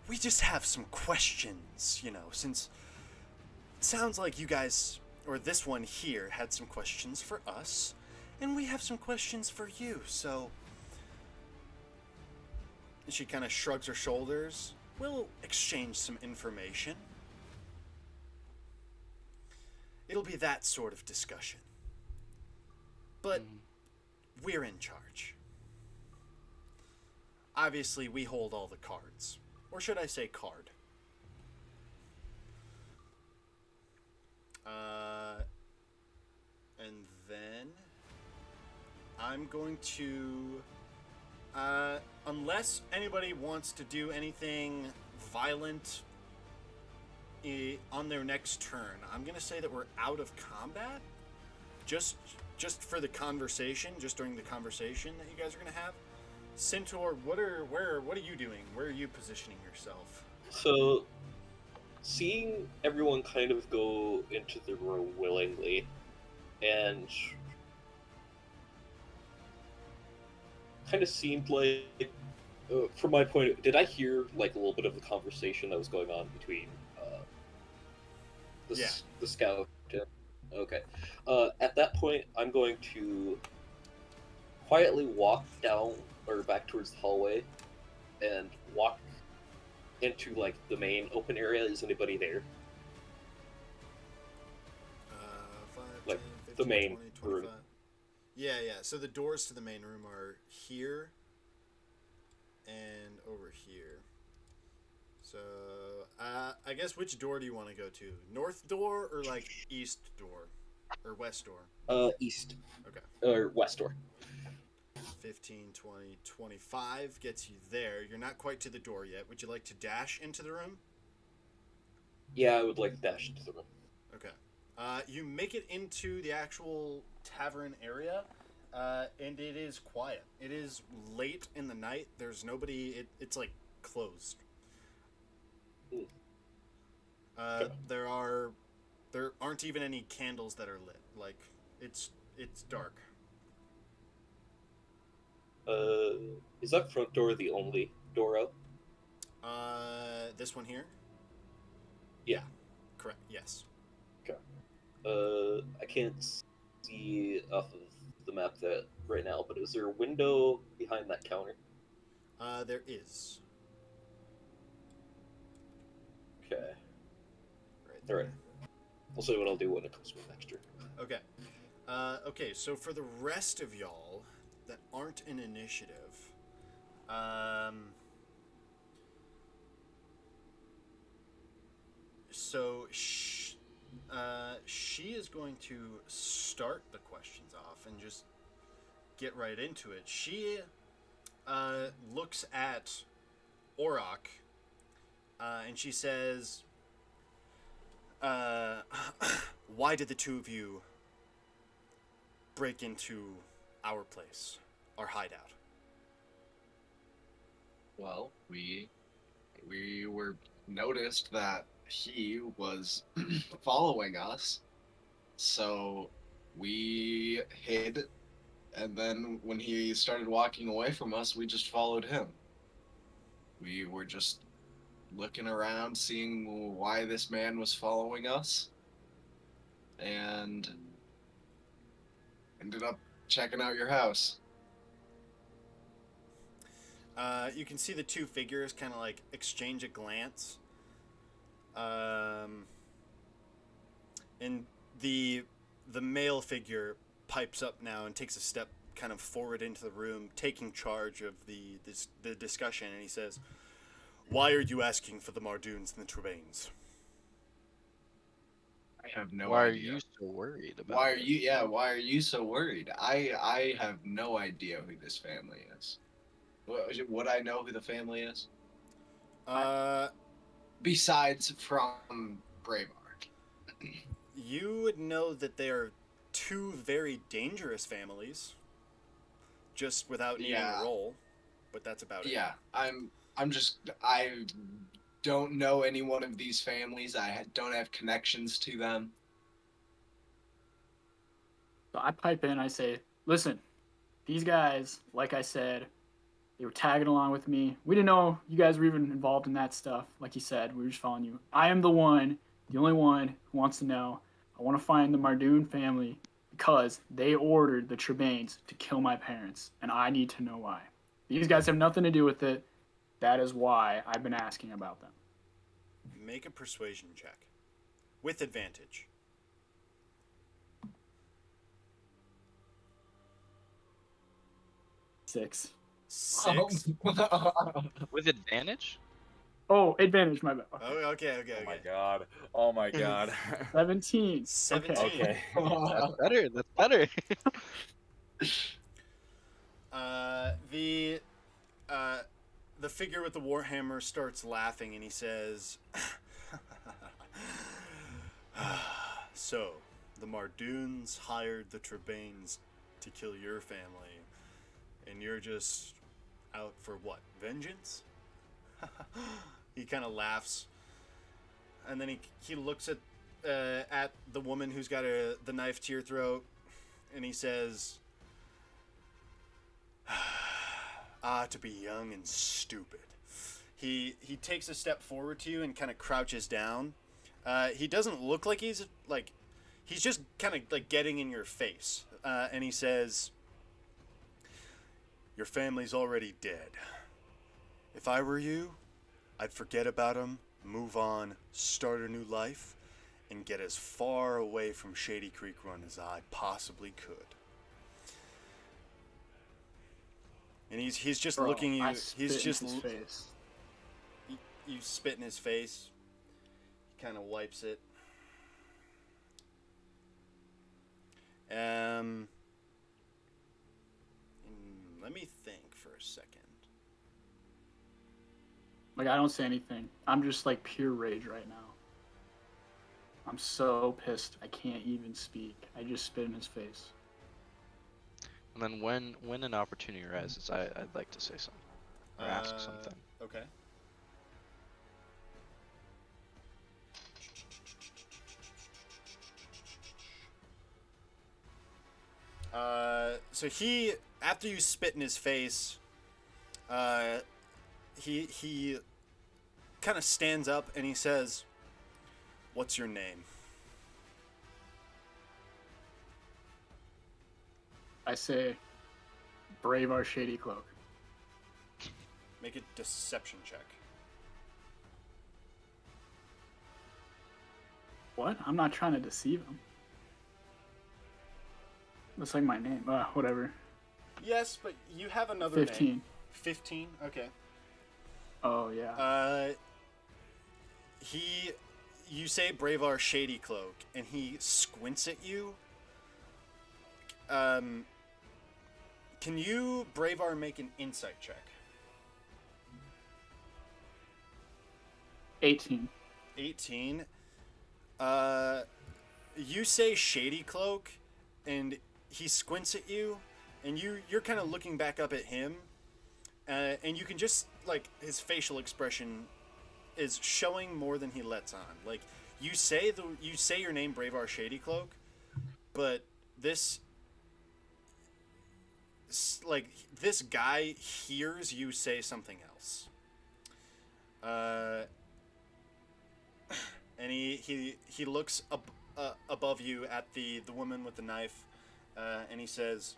[SPEAKER 1] "We just have some questions, since it sounds like you guys, or this one here, had some questions for us, and we have some questions for you, so..." And she kind of shrugs her shoulders. "We'll exchange some information. It'll be that sort of discussion. But we're in charge. Obviously, we hold all the cards. Or should I say card? And then I'm going to... unless anybody wants to do anything violent on their next turn, I'm gonna say that we're out of combat. Just for the conversation, just during the conversation that you guys are gonna have. Centaur, what are you doing? Where are you positioning yourself?
[SPEAKER 6] So, seeing everyone kind of go into the room willingly, and kind of seemed like, from my point of, did I hear like a little bit of the conversation that was going on between the scout? Okay. At that point, I'm going to quietly walk down or back towards the hallway and walk into like the main open area. Is anybody there?
[SPEAKER 1] 5,
[SPEAKER 6] Like
[SPEAKER 1] 10, 15,
[SPEAKER 6] the main
[SPEAKER 1] 20,
[SPEAKER 6] room.
[SPEAKER 1] 25. Yeah. So the doors to the main room are here and over here. So, I guess which door do you want to go to? North door or like east door? Or west door?
[SPEAKER 6] East.
[SPEAKER 1] Okay.
[SPEAKER 6] Or west door.
[SPEAKER 1] 15, 20, 25 gets you there. You're not quite to the door yet. Would you like to dash into the room?
[SPEAKER 6] Yeah, I would like to dash into the room.
[SPEAKER 1] Okay. You make it into the actual tavern area, and it is quiet. It is late in the night. There's nobody. It's like closed.
[SPEAKER 6] Okay.
[SPEAKER 1] There aren't even any candles that are lit. Like it's dark.
[SPEAKER 6] Is that front door the only door out?
[SPEAKER 1] This one here?
[SPEAKER 6] Yeah.
[SPEAKER 1] Correct. Yes.
[SPEAKER 6] I can't see off of the map that right now, but is there a window behind that counter?
[SPEAKER 1] There is.
[SPEAKER 6] Okay.
[SPEAKER 1] Right there.
[SPEAKER 6] Alright. I'll say what I'll do when it comes to my next turn.
[SPEAKER 1] Okay. Okay, so for the rest of y'all that aren't in initiative, so she is going to start the questions off and just get right into it. She looks at Orok, and she says, "Why did the two of you break into our place, our hideout?"
[SPEAKER 3] Well, we were noticed that he was following us, so we hid, and then when he started walking away from us, we just followed him. We were just looking around, seeing why this man was following us, and ended up checking out your house.
[SPEAKER 1] You can see the two figures kind of like exchange a glance. And the male figure pipes up now and takes a step kind of forward into the room, taking charge of the discussion, and he says, "Why are you asking for the Mardunes and the Trebanes?"
[SPEAKER 3] I have no
[SPEAKER 5] Why
[SPEAKER 3] idea.
[SPEAKER 5] are you so worried about
[SPEAKER 3] Why are
[SPEAKER 5] this?
[SPEAKER 3] you? Yeah, why are you so worried? I have no idea who this family is. Would I know who the family is? Besides from Braveheart.
[SPEAKER 1] You would know that they are two very dangerous families, just without needing
[SPEAKER 3] Yeah.
[SPEAKER 1] a roll, but that's about it.
[SPEAKER 3] Yeah, I don't know any one of these families. Don't have connections to them.
[SPEAKER 2] So I pipe in. I say, listen, these guys, like I said, they were tagging along with me. We didn't know you guys were even involved in that stuff. Like you said, we were just following you. I am the only one who wants to know. I want to find the Mardoon family because they ordered the Trebanes to kill my parents, and I need to know why. These guys have nothing to do with it. That is why I've been asking about them.
[SPEAKER 1] Make a persuasion check with advantage.
[SPEAKER 2] 6.
[SPEAKER 1] 6.
[SPEAKER 5] With advantage?
[SPEAKER 2] Oh, advantage, my bad.
[SPEAKER 1] Oh, okay.
[SPEAKER 4] Oh my god. Oh my god.
[SPEAKER 2] 17.
[SPEAKER 1] 17.
[SPEAKER 4] Okay.
[SPEAKER 5] That's better. That's better.
[SPEAKER 1] The figure with the warhammer starts laughing and he says, "So, the Mardoons hired the Trebanes to kill your family, and you're just out for what? Vengeance?" He kind of laughs, and then he looks at the woman who's got the knife to your throat, and he says, to be young and stupid. He takes a step forward to you and kind of crouches down. He doesn't look like he's just kind of like getting in your face, and he says, "Your family's already dead. If I were you, I'd forget about them, move on, start a new life, and get as far away from Shady Creek Run as I possibly could." And he's just looking you. He's just
[SPEAKER 2] in his face.
[SPEAKER 1] You spit in his face. He kind of wipes it. Let me think for a second.
[SPEAKER 2] Like, I don't say anything. I'm just like pure rage right now. I'm so pissed. I can't even speak. I just spit in his face.
[SPEAKER 5] And then when an opportunity arises, I'd like to say something or ask something.
[SPEAKER 1] Okay. So he, after you spit in his face, he kind of stands up and he says, "What's your name?"
[SPEAKER 2] I say, brave our shady cloak.
[SPEAKER 1] Make a deception check.
[SPEAKER 2] What? I'm not trying to deceive him. That's like my name. Whatever.
[SPEAKER 1] Yes, but you have another
[SPEAKER 2] 15.
[SPEAKER 1] name. 15? Okay.
[SPEAKER 2] Oh, yeah.
[SPEAKER 1] You say Bravar Shady Cloak, and he squints at you. Can you, Bravar, make an insight check?
[SPEAKER 2] 18.
[SPEAKER 1] 18. You say Shady Cloak, and he squints at you, and you're kind of looking back up at him, and you can just, like, his facial expression is showing more than he lets on. Like, you say your name, Bravar Shady Cloak, but this guy hears you say something else. And he looks above you at the woman with the knife, and he says,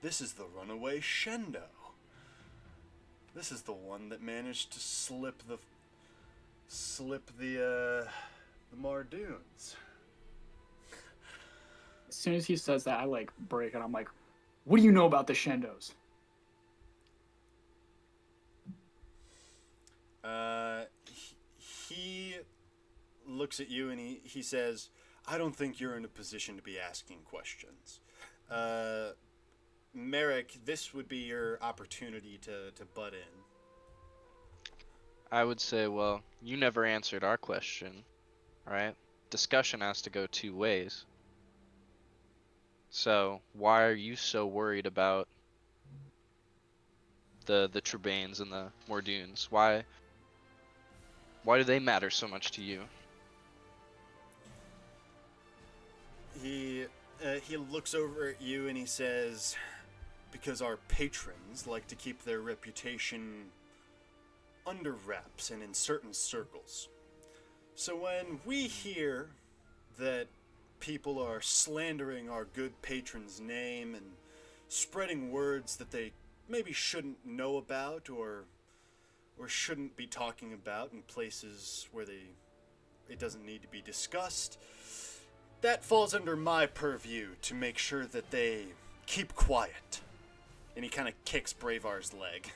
[SPEAKER 1] "This is the runaway Shendo. This is the one that managed to slip the Mardoons."
[SPEAKER 2] As soon as he says that, I, like, break, and I'm like, what do you know about the Shendos?
[SPEAKER 1] He looks at you and he says, "I don't think you're in a position to be asking questions. Merrick, this would be your opportunity to butt in."
[SPEAKER 5] I would say, well, you never answered our question, right? Discussion has to go two ways. So why are you so worried about the Trebanes and the Mordunes? Why do they matter so much to you?
[SPEAKER 1] He looks over at you and he says, because our patrons like to keep their reputation under wraps and in certain circles. So when we hear that people are slandering our good patron's name and spreading words that they maybe shouldn't know about or shouldn't be talking about in places where it doesn't need to be discussed, that falls under my purview to make sure that they keep quiet. And he kind of kicks Bravar's leg.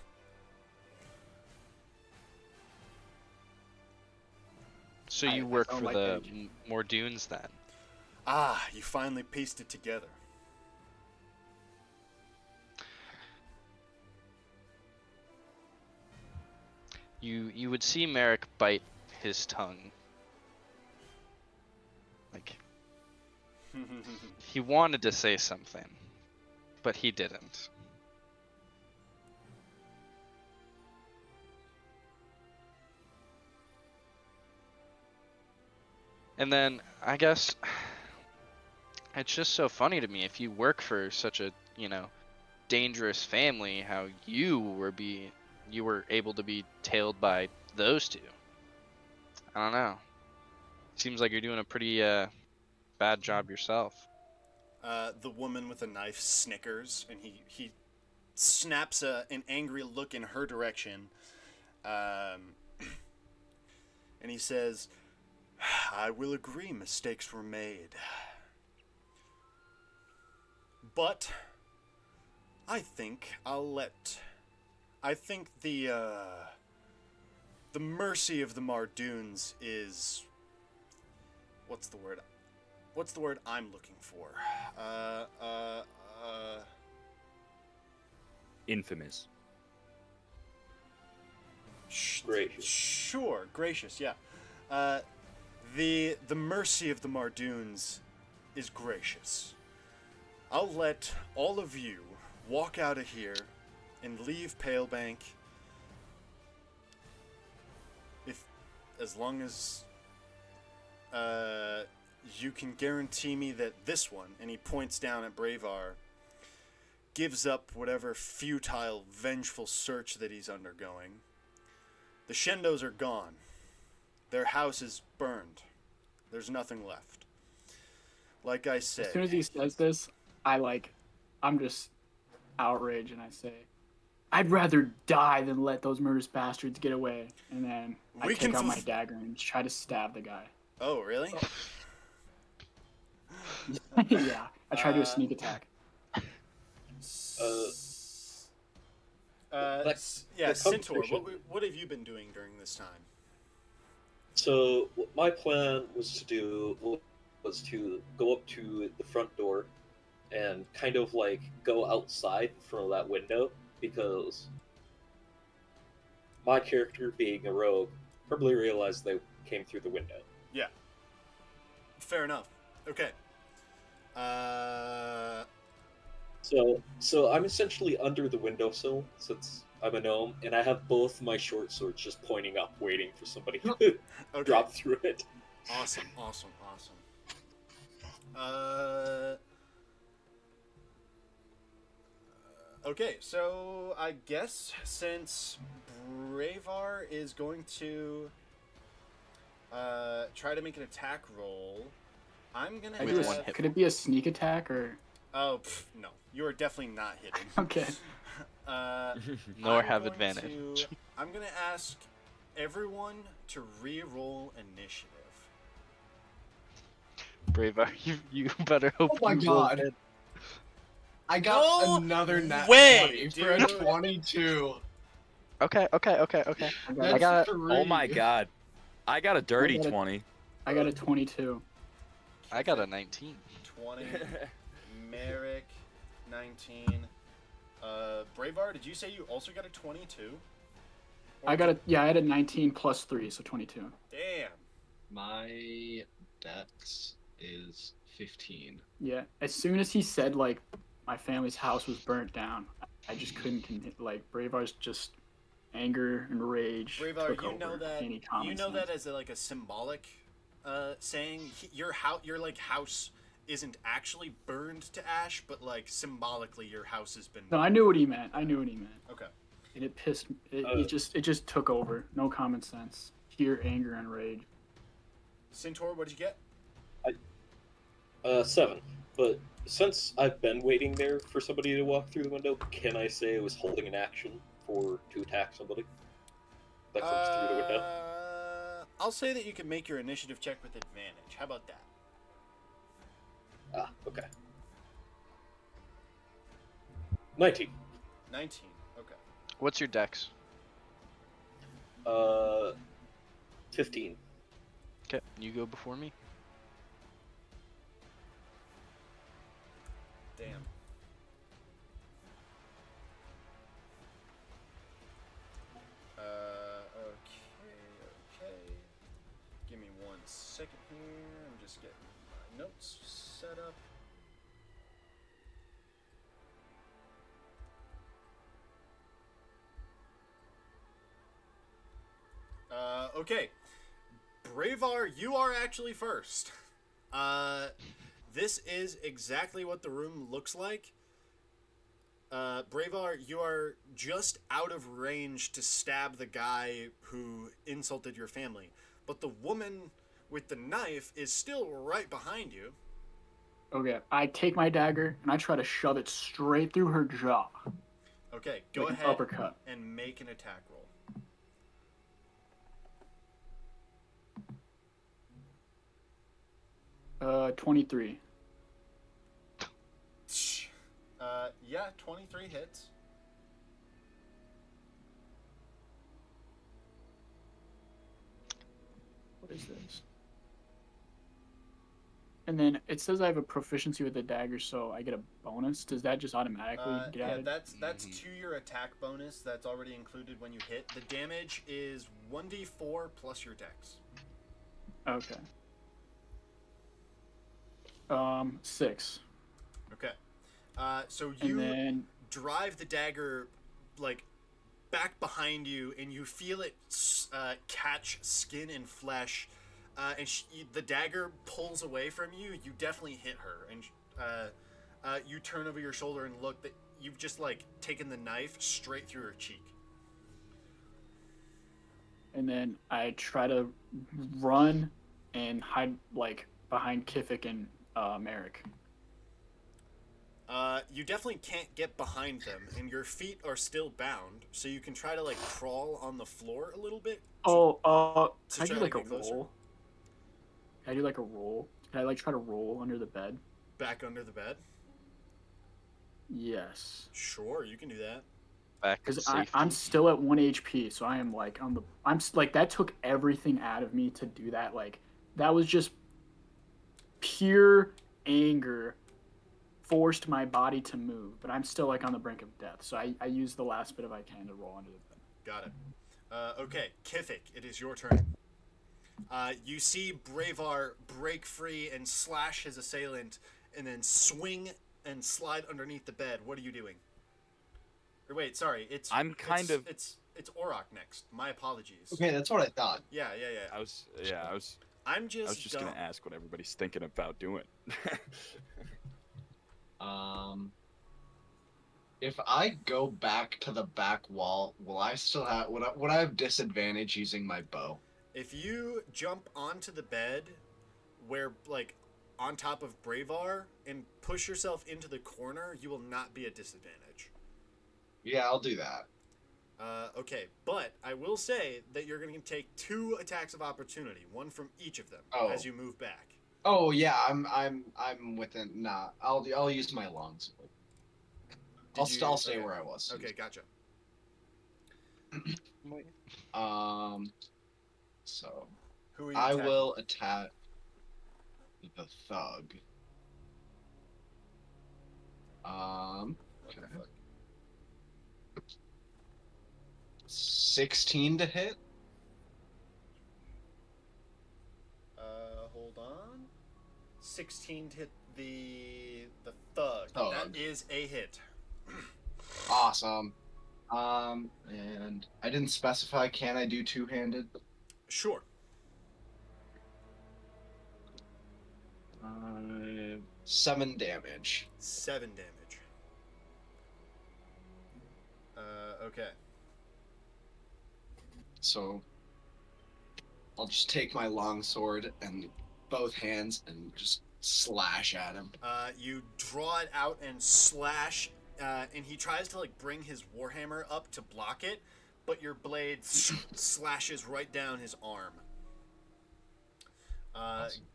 [SPEAKER 5] So you work for the Mordunes then?
[SPEAKER 1] Ah, you finally pieced it together.
[SPEAKER 5] You would see Merrick bite his tongue. Like, he wanted to say something, but he didn't. And then, I guess, it's just so funny to me, if you work for such a, dangerous family, how you were able to be tailed by those two. I don't know. Seems like you're doing a pretty bad job yourself.
[SPEAKER 1] The woman with a knife snickers, and he snaps an angry look in her direction. And he says, I will agree mistakes were made. But I think the mercy of the Mardunes is, what's the word I'm looking for?
[SPEAKER 4] Infamous.
[SPEAKER 6] Gracious.
[SPEAKER 1] Sure, gracious, yeah. The mercy of the Mardunes is gracious. I'll let all of you walk out of here and leave Palebank as long as you can guarantee me that this one, and he points down at Bravar, gives up whatever futile, vengeful search that he's undergoing. The Shendos are gone. Their house is burned. There's nothing left. Like I said.
[SPEAKER 2] As soon as he says this, I'm just outraged, and I say, I'd rather die than let those murderous bastards get away. And then I take out my dagger and try to stab the guy.
[SPEAKER 1] Oh, really?
[SPEAKER 2] Yeah, I try to do a sneak attack.
[SPEAKER 1] Centaur, what have you been doing during this time?
[SPEAKER 6] So what my plan was to do was to go up to the front door and kind of like go outside from that window, because my character, being a rogue, probably realized they came through the window.
[SPEAKER 1] Yeah. Fair enough. Okay.
[SPEAKER 6] So I'm essentially under the windowsill since I'm a gnome, and I have both my short swords just pointing up, waiting for somebody to
[SPEAKER 1] okay.
[SPEAKER 6] drop through it.
[SPEAKER 1] Awesome. Okay, so I guess since Bravar is going to try to make an attack roll, I'm gonna
[SPEAKER 2] Could it be a sneak attack or?
[SPEAKER 1] Oh, no. You are definitely not hitting.
[SPEAKER 2] Okay.
[SPEAKER 5] Nor have advantage.
[SPEAKER 1] I'm going to ask everyone to re-roll initiative.
[SPEAKER 5] Bravar, you better hope.
[SPEAKER 3] Oh my
[SPEAKER 5] you roll
[SPEAKER 3] god.
[SPEAKER 5] good.
[SPEAKER 3] I got another nat
[SPEAKER 1] way,
[SPEAKER 3] 20 for a
[SPEAKER 1] dude.
[SPEAKER 3] 22.
[SPEAKER 5] Okay.
[SPEAKER 3] That's
[SPEAKER 5] I got.
[SPEAKER 3] 3.
[SPEAKER 4] Oh my god. I got a dirty 20.
[SPEAKER 2] I got a 22.
[SPEAKER 5] I got a 19.
[SPEAKER 1] 20. Merrick, 19. Bravar, did you say you also got a 22?
[SPEAKER 2] I had a 19 plus 3, so 22.
[SPEAKER 1] Damn.
[SPEAKER 7] My dex is 15.
[SPEAKER 2] Yeah, as soon as he said, my family's house was burnt down, I just couldn't like Bravar's just anger and rage
[SPEAKER 1] Bravar,
[SPEAKER 2] took
[SPEAKER 1] you know
[SPEAKER 2] over
[SPEAKER 1] that
[SPEAKER 2] any common sense.
[SPEAKER 1] as like a symbolic saying. Your like house isn't actually burned to ash, but like symbolically your house has been.
[SPEAKER 2] No, I knew what he meant. I knew what he meant.
[SPEAKER 1] Okay.
[SPEAKER 2] And it pissed. It just took over. No common sense. Pure anger and rage.
[SPEAKER 1] Centaur, what did you get?
[SPEAKER 6] 7. But since I've been waiting there for somebody to walk through the window, can I say I was holding an action to attack somebody that comes through the window?
[SPEAKER 1] I'll say that you can make your initiative check with advantage. How about that?
[SPEAKER 6] Okay. 19.
[SPEAKER 1] 19. Okay.
[SPEAKER 5] What's your dex?
[SPEAKER 6] 15.
[SPEAKER 5] Okay, you go before me.
[SPEAKER 1] Damn. Okay. Give me 1 second here. I'm just getting my notes set up. Okay. Bravar, you are actually first. This is exactly what the room looks like. Bravar, you are just out of range to stab the guy who insulted your family. But the woman with the knife is still right behind you.
[SPEAKER 2] Okay, I take my dagger and I try to shove it straight through her jaw.
[SPEAKER 1] Okay, go
[SPEAKER 2] Like an
[SPEAKER 1] ahead
[SPEAKER 2] uppercut.
[SPEAKER 1] and make an attack roll.
[SPEAKER 2] 23.
[SPEAKER 1] Yeah, 23 hits.
[SPEAKER 2] What is this? And then it says I have a proficiency with the dagger, so I get a bonus. Does that just automatically get
[SPEAKER 1] Yeah,
[SPEAKER 2] added?
[SPEAKER 1] that's to your attack bonus. That's already included when you hit. The damage is 1d4 plus your dex.
[SPEAKER 2] Okay. 6.
[SPEAKER 1] Okay. So
[SPEAKER 2] And
[SPEAKER 1] you
[SPEAKER 2] then
[SPEAKER 1] drive the dagger like back behind you, and you feel it catch skin and flesh, and the dagger pulls away from you. You definitely hit her, and you turn over your shoulder and look. That you've just like taken the knife straight through her cheek.
[SPEAKER 2] and then I try to run and hide like behind Kifik and Merrick.
[SPEAKER 1] You definitely can't get behind them, and your feet are still bound, so you can try to like crawl on the floor a little bit.
[SPEAKER 2] Can
[SPEAKER 1] to
[SPEAKER 2] I do
[SPEAKER 1] try to
[SPEAKER 2] like a
[SPEAKER 1] get closer.
[SPEAKER 2] roll? Can I do like a roll? Can I like try to roll under the bed?
[SPEAKER 1] Back under the bed?
[SPEAKER 2] Yes.
[SPEAKER 1] Sure, you can do that.
[SPEAKER 5] Back to
[SPEAKER 2] Because
[SPEAKER 5] safety.
[SPEAKER 2] I'm still at 1 HP, so I am like like that took everything out of me to do that. Like that was just pure anger forced my body to move, but I'm still like on the brink of death. So I use the last bit if I can to roll under the bed.
[SPEAKER 1] Got it. Okay, Kifik, it is your turn. You see Bravar break free and slash his assailant, and then swing and slide underneath the bed. What are you doing? Or wait, sorry, it's Orok next. My apologies.
[SPEAKER 7] Okay, that's what I thought.
[SPEAKER 1] Yeah.
[SPEAKER 4] I was
[SPEAKER 1] I'm just.
[SPEAKER 4] I was just gonna ask what everybody's thinking about doing.
[SPEAKER 7] If I go back to the back wall, will I still have would I have disadvantage using my bow?
[SPEAKER 1] If you jump onto the bed, where like on top of Bravar, and push yourself into the corner, you will not be at disadvantage.
[SPEAKER 7] Yeah, I'll do that.
[SPEAKER 1] Okay, but I will say that you're going to take 2 attacks of opportunity, one from each of them, as you move back.
[SPEAKER 7] Oh yeah, I'm within. Nah, I'll use my longsword. I'll stay where I was.
[SPEAKER 1] Okay, gotcha.
[SPEAKER 7] So
[SPEAKER 1] Who are you
[SPEAKER 7] I
[SPEAKER 1] attacking?
[SPEAKER 7] will attack the thug.
[SPEAKER 1] What the
[SPEAKER 7] Okay.
[SPEAKER 1] fuck?
[SPEAKER 7] 16 to hit.
[SPEAKER 1] Hold on. 16 to hit the thug.
[SPEAKER 7] Thug.
[SPEAKER 1] That is a hit.
[SPEAKER 7] Awesome. And I didn't specify. Can I do two-handed?
[SPEAKER 1] Sure.
[SPEAKER 7] 7 damage.
[SPEAKER 1] 7 damage. Okay.
[SPEAKER 7] So I'll just take my longsword and both hands and just slash at him.
[SPEAKER 1] You draw it out and slash, and he tries to like bring his warhammer up to block it, but your blade slashes right down his arm.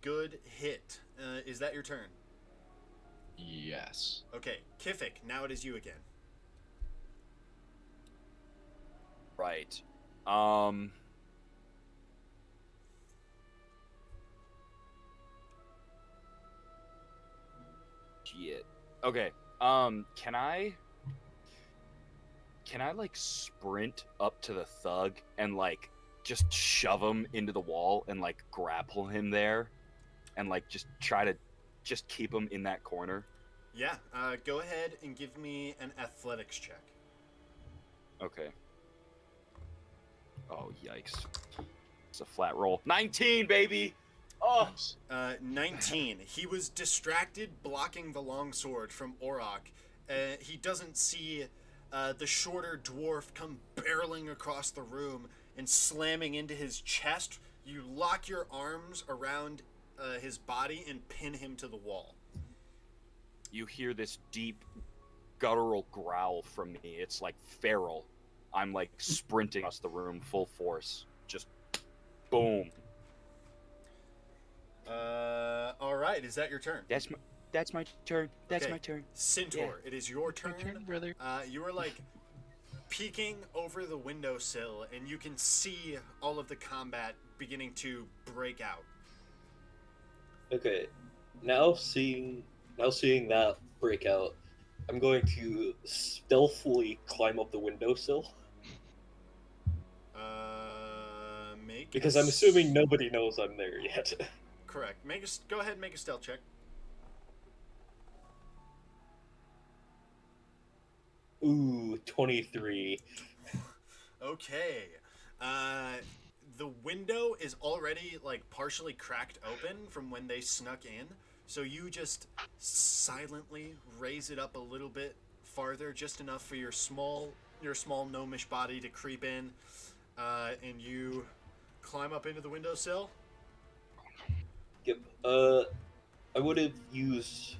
[SPEAKER 1] Good hit. Is that your turn?
[SPEAKER 7] Yes.
[SPEAKER 1] Okay, Kifik, now it is you again.
[SPEAKER 4] Right. Shit. Okay. Can I like sprint up to the thug and like just shove him into the wall and like grapple him there and like just try to just keep him in that corner?
[SPEAKER 1] Yeah, go ahead and give me an athletics check.
[SPEAKER 4] Okay. Oh, yikes. It's a flat roll. 19, baby! Oh!
[SPEAKER 1] 19. He was distracted blocking the longsword from Orok. He doesn't see the shorter dwarf come barreling across the room and slamming into his chest. You lock your arms around his body and pin him to the wall.
[SPEAKER 4] You hear this deep, guttural growl from me. It's like feral. I'm like sprinting across the room full force. Just boom.
[SPEAKER 1] All right, is that your turn?
[SPEAKER 4] That's my turn. That's
[SPEAKER 1] Okay.
[SPEAKER 4] my turn.
[SPEAKER 1] Centaur,
[SPEAKER 4] Yeah.
[SPEAKER 1] it is your turn.
[SPEAKER 5] turn, brother.
[SPEAKER 1] You are like peeking over the windowsill, and you can see all of the combat beginning to break out.
[SPEAKER 6] Okay, now seeing that breakout, I'm going to stealthily climb up the windowsill
[SPEAKER 1] Make
[SPEAKER 6] because
[SPEAKER 1] a
[SPEAKER 6] I'm assuming nobody knows I'm there yet.
[SPEAKER 1] Correct. Go ahead and make a stealth check.
[SPEAKER 6] Ooh, 23.
[SPEAKER 1] Okay. The window is already like partially cracked open from when they snuck in, so you just silently raise it up a little bit farther, just enough for your small gnomish body to creep in, and you climb up into the windowsill.
[SPEAKER 6] Yep. I would have used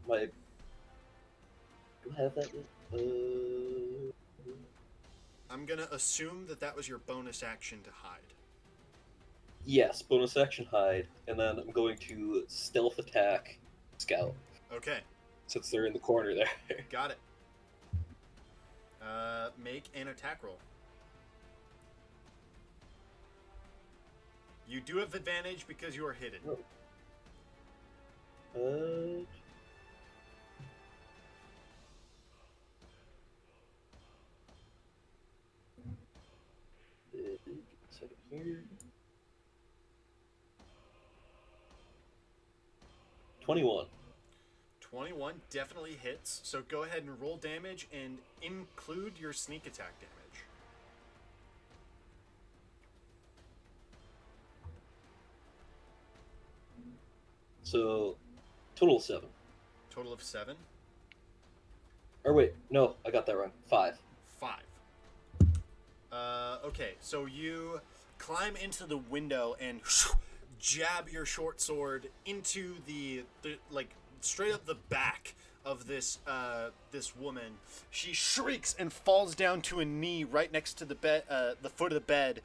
[SPEAKER 6] my. Do I have that yet?
[SPEAKER 1] I'm gonna assume that was your bonus action to hide.
[SPEAKER 6] Yes, bonus action hide, and then I'm going to stealth attack scout
[SPEAKER 1] Okay,
[SPEAKER 6] since they're in the corner there.
[SPEAKER 1] got it. Make an attack roll. You do have advantage because you are hidden.
[SPEAKER 6] Second here. 21.
[SPEAKER 1] 21 definitely hits, so go ahead and roll damage and include your sneak attack damage.
[SPEAKER 6] So, total 7.
[SPEAKER 1] Total of 7.
[SPEAKER 6] Or wait, no, I got that wrong. 5.
[SPEAKER 1] 5. Okay, so you climb into the window and jab your short sword into the like straight up the back of this woman. She shrieks and falls down to a knee right next to the bed, the foot of the bed,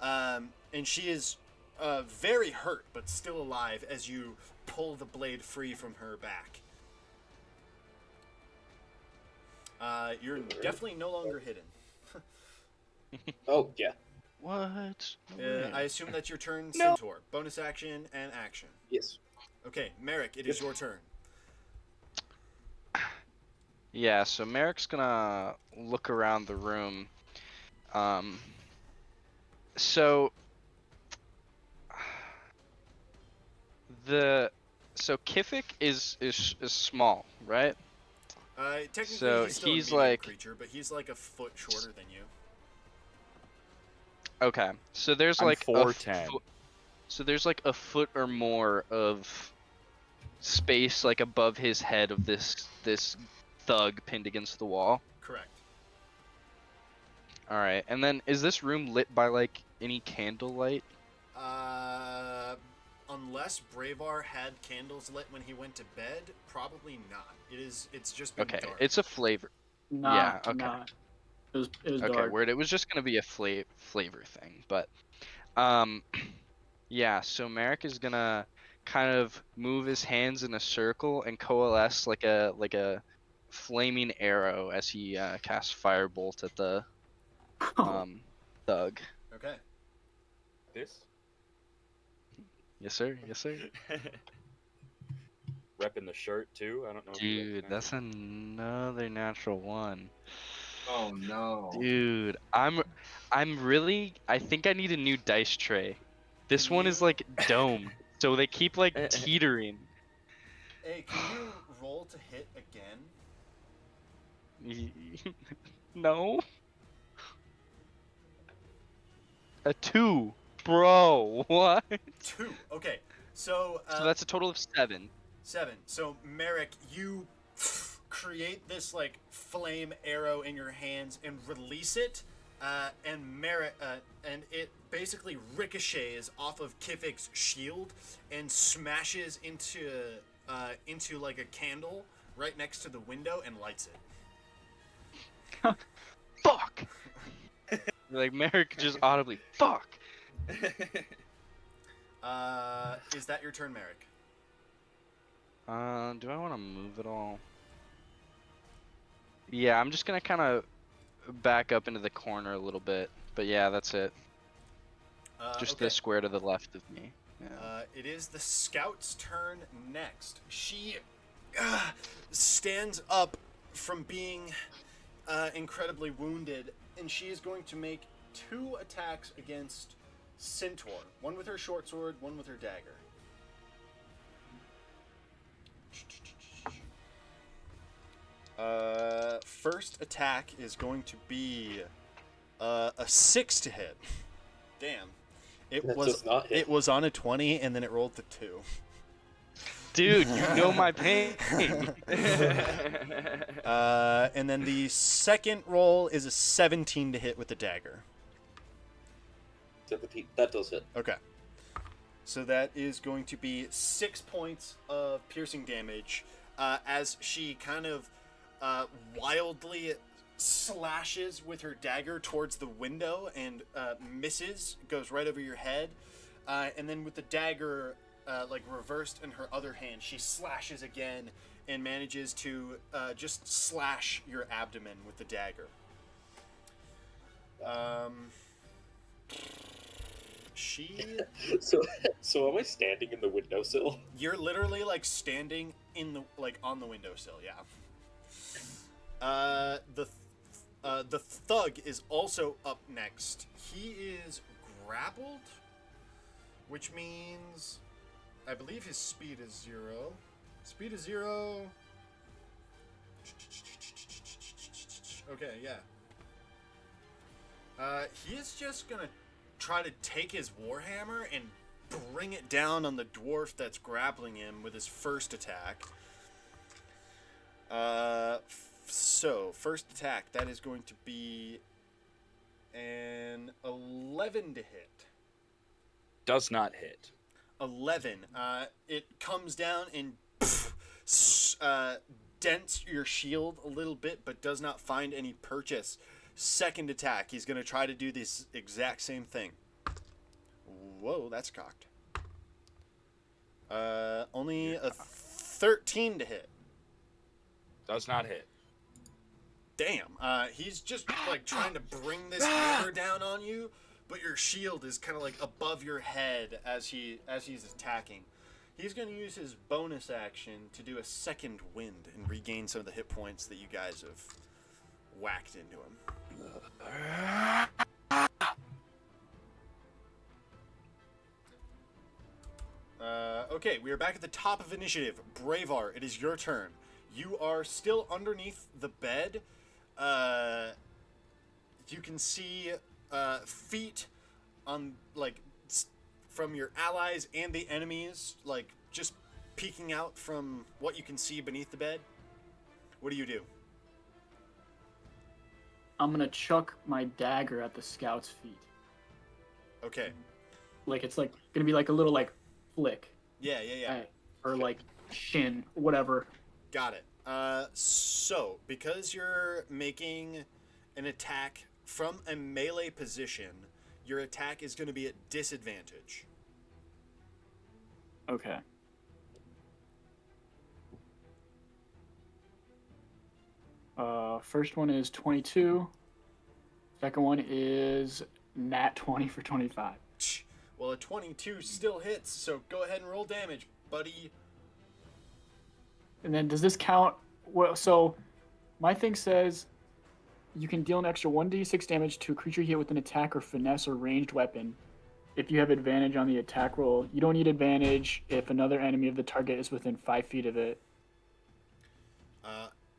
[SPEAKER 1] and she is very hurt but still alive as you pull the blade free from her back. You're definitely no longer hidden.
[SPEAKER 6] Oh, yeah.
[SPEAKER 5] What?
[SPEAKER 1] I assume that's your turn, Centaur. Bonus action and action.
[SPEAKER 6] Yes.
[SPEAKER 1] Okay, Merrick, it is your turn.
[SPEAKER 5] Yeah, so Merrick's gonna look around the room. So Kifik is small, right?
[SPEAKER 1] Technically,
[SPEAKER 5] So
[SPEAKER 1] he's still a
[SPEAKER 5] he's
[SPEAKER 1] medium
[SPEAKER 5] like-
[SPEAKER 1] creature, but he's like a foot shorter than you.
[SPEAKER 5] Okay, so there's
[SPEAKER 4] I'm
[SPEAKER 5] like
[SPEAKER 4] 4'10".
[SPEAKER 5] So there's like a foot or more of space like above his head of this thug pinned against the wall.
[SPEAKER 1] Correct.
[SPEAKER 5] All right, and then is this room lit by like any candlelight?
[SPEAKER 1] Unless Bravar had candles lit when he went to bed, probably not. It's just been
[SPEAKER 5] Okay,
[SPEAKER 1] dark.
[SPEAKER 5] it's a flavor.
[SPEAKER 2] Nah,
[SPEAKER 5] Yeah, okay.
[SPEAKER 2] nah. It was
[SPEAKER 5] Okay,
[SPEAKER 2] dark.
[SPEAKER 5] word. It was just gonna be a flavor thing, but yeah. So Merrick is gonna kind of move his hands in a circle and coalesce like a flaming arrow as he casts firebolt at the
[SPEAKER 2] Oh,
[SPEAKER 5] thug.
[SPEAKER 1] Okay.
[SPEAKER 4] This?
[SPEAKER 5] Yes, sir. Yes, sir.
[SPEAKER 4] Repping the shirt too. I don't know. if you
[SPEAKER 5] Dude,
[SPEAKER 4] recognize
[SPEAKER 5] that's another natural one.
[SPEAKER 7] Oh no.
[SPEAKER 5] Dude, I'm really. I think I need a new dice tray. This
[SPEAKER 1] Can
[SPEAKER 5] one is
[SPEAKER 1] you-
[SPEAKER 5] like domed, so they keep like teetering.
[SPEAKER 1] Hey, can you roll to hit again?
[SPEAKER 5] No. A 2, bro. What?
[SPEAKER 1] 2. Okay. So,
[SPEAKER 5] So that's a total of 7.
[SPEAKER 1] 7. So, Merrick, you create this like flame arrow in your hands and release it, and it basically ricochets off of Kifik's shield and smashes into like a candle right next to the window and lights it.
[SPEAKER 5] Fuck. Like Merrick just audibly fuck.
[SPEAKER 1] Is that your turn, Merrick?
[SPEAKER 5] Do I want to move at all? Yeah, I'm just gonna kind of back up into the corner a little bit. But yeah, that's it. Just
[SPEAKER 1] Okay.
[SPEAKER 5] the square to the left of me. Yeah.
[SPEAKER 1] It is the scout's turn next. She stands up from being incredibly wounded, and she is going to make 2 attacks against Centaur. One with her short sword, one with her dagger. First attack is going to be a 6 to hit. Damn. It
[SPEAKER 6] That
[SPEAKER 1] was
[SPEAKER 6] does not hit.
[SPEAKER 1] it was on a 20 and then it rolled to 2.
[SPEAKER 5] Dude, you know my pain.
[SPEAKER 1] And then the second roll is a 17 to hit with the dagger.
[SPEAKER 6] 17. That does hit.
[SPEAKER 1] Okay. So that is going to be 6 points of piercing damage as she kind of wildly slashes with her dagger towards the window and misses, goes right over your head. And then with the dagger like reversed in her other hand, she slashes again and manages to just slash your abdomen with the dagger.
[SPEAKER 6] So am I standing in the windowsill?
[SPEAKER 1] You're literally like standing in the on the windowsill, yeah. The thug is also up next. He is grappled, which means I believe his speed is 0. Speed is 0. Okay, yeah. He is just gonna try to take his warhammer and bring it down on the dwarf that's grappling him with his first attack. So, first attack, that is going to be an 11 to hit.
[SPEAKER 4] Does not hit.
[SPEAKER 1] 11. It comes down and dents your shield a little bit, but does not find any purchase. Second attack, he's going to try to do this exact same thing. Whoa, that's cocked. Only a 13 to hit.
[SPEAKER 4] Does not hit.
[SPEAKER 1] Damn. He's just like trying to bring this hammer down on you, but your shield is kind of like above your head as he's attacking. He's going to use his bonus action to do a second wind and regain some of the hit points that you guys have whacked into him. Okay, we are back at the top of initiative. Bravar, it is your turn. You are still underneath the bed. You can see feet on from your allies and the enemies, just peeking out from what you can see beneath the bed. What do you do?
[SPEAKER 2] I'm gonna chuck my dagger at the scout's feet.
[SPEAKER 1] Okay.
[SPEAKER 2] Like it's gonna be like a little flick.
[SPEAKER 1] Yeah.
[SPEAKER 2] Or shin, whatever.
[SPEAKER 1] Got it. So because you're making an attack from a melee position, your attack is going to be at disadvantage.
[SPEAKER 2] Okay. First one is 22. Second one is nat 20 for 25.
[SPEAKER 1] Well, a 22 still hits, so go ahead and roll damage, buddy.
[SPEAKER 2] And then does this count? Well, so my thing says you can deal an extra 1d6 damage to a creature hit with an attack or finesse or ranged weapon if you have advantage on the attack roll. You don't need advantage if another enemy of the target is within 5 feet of it.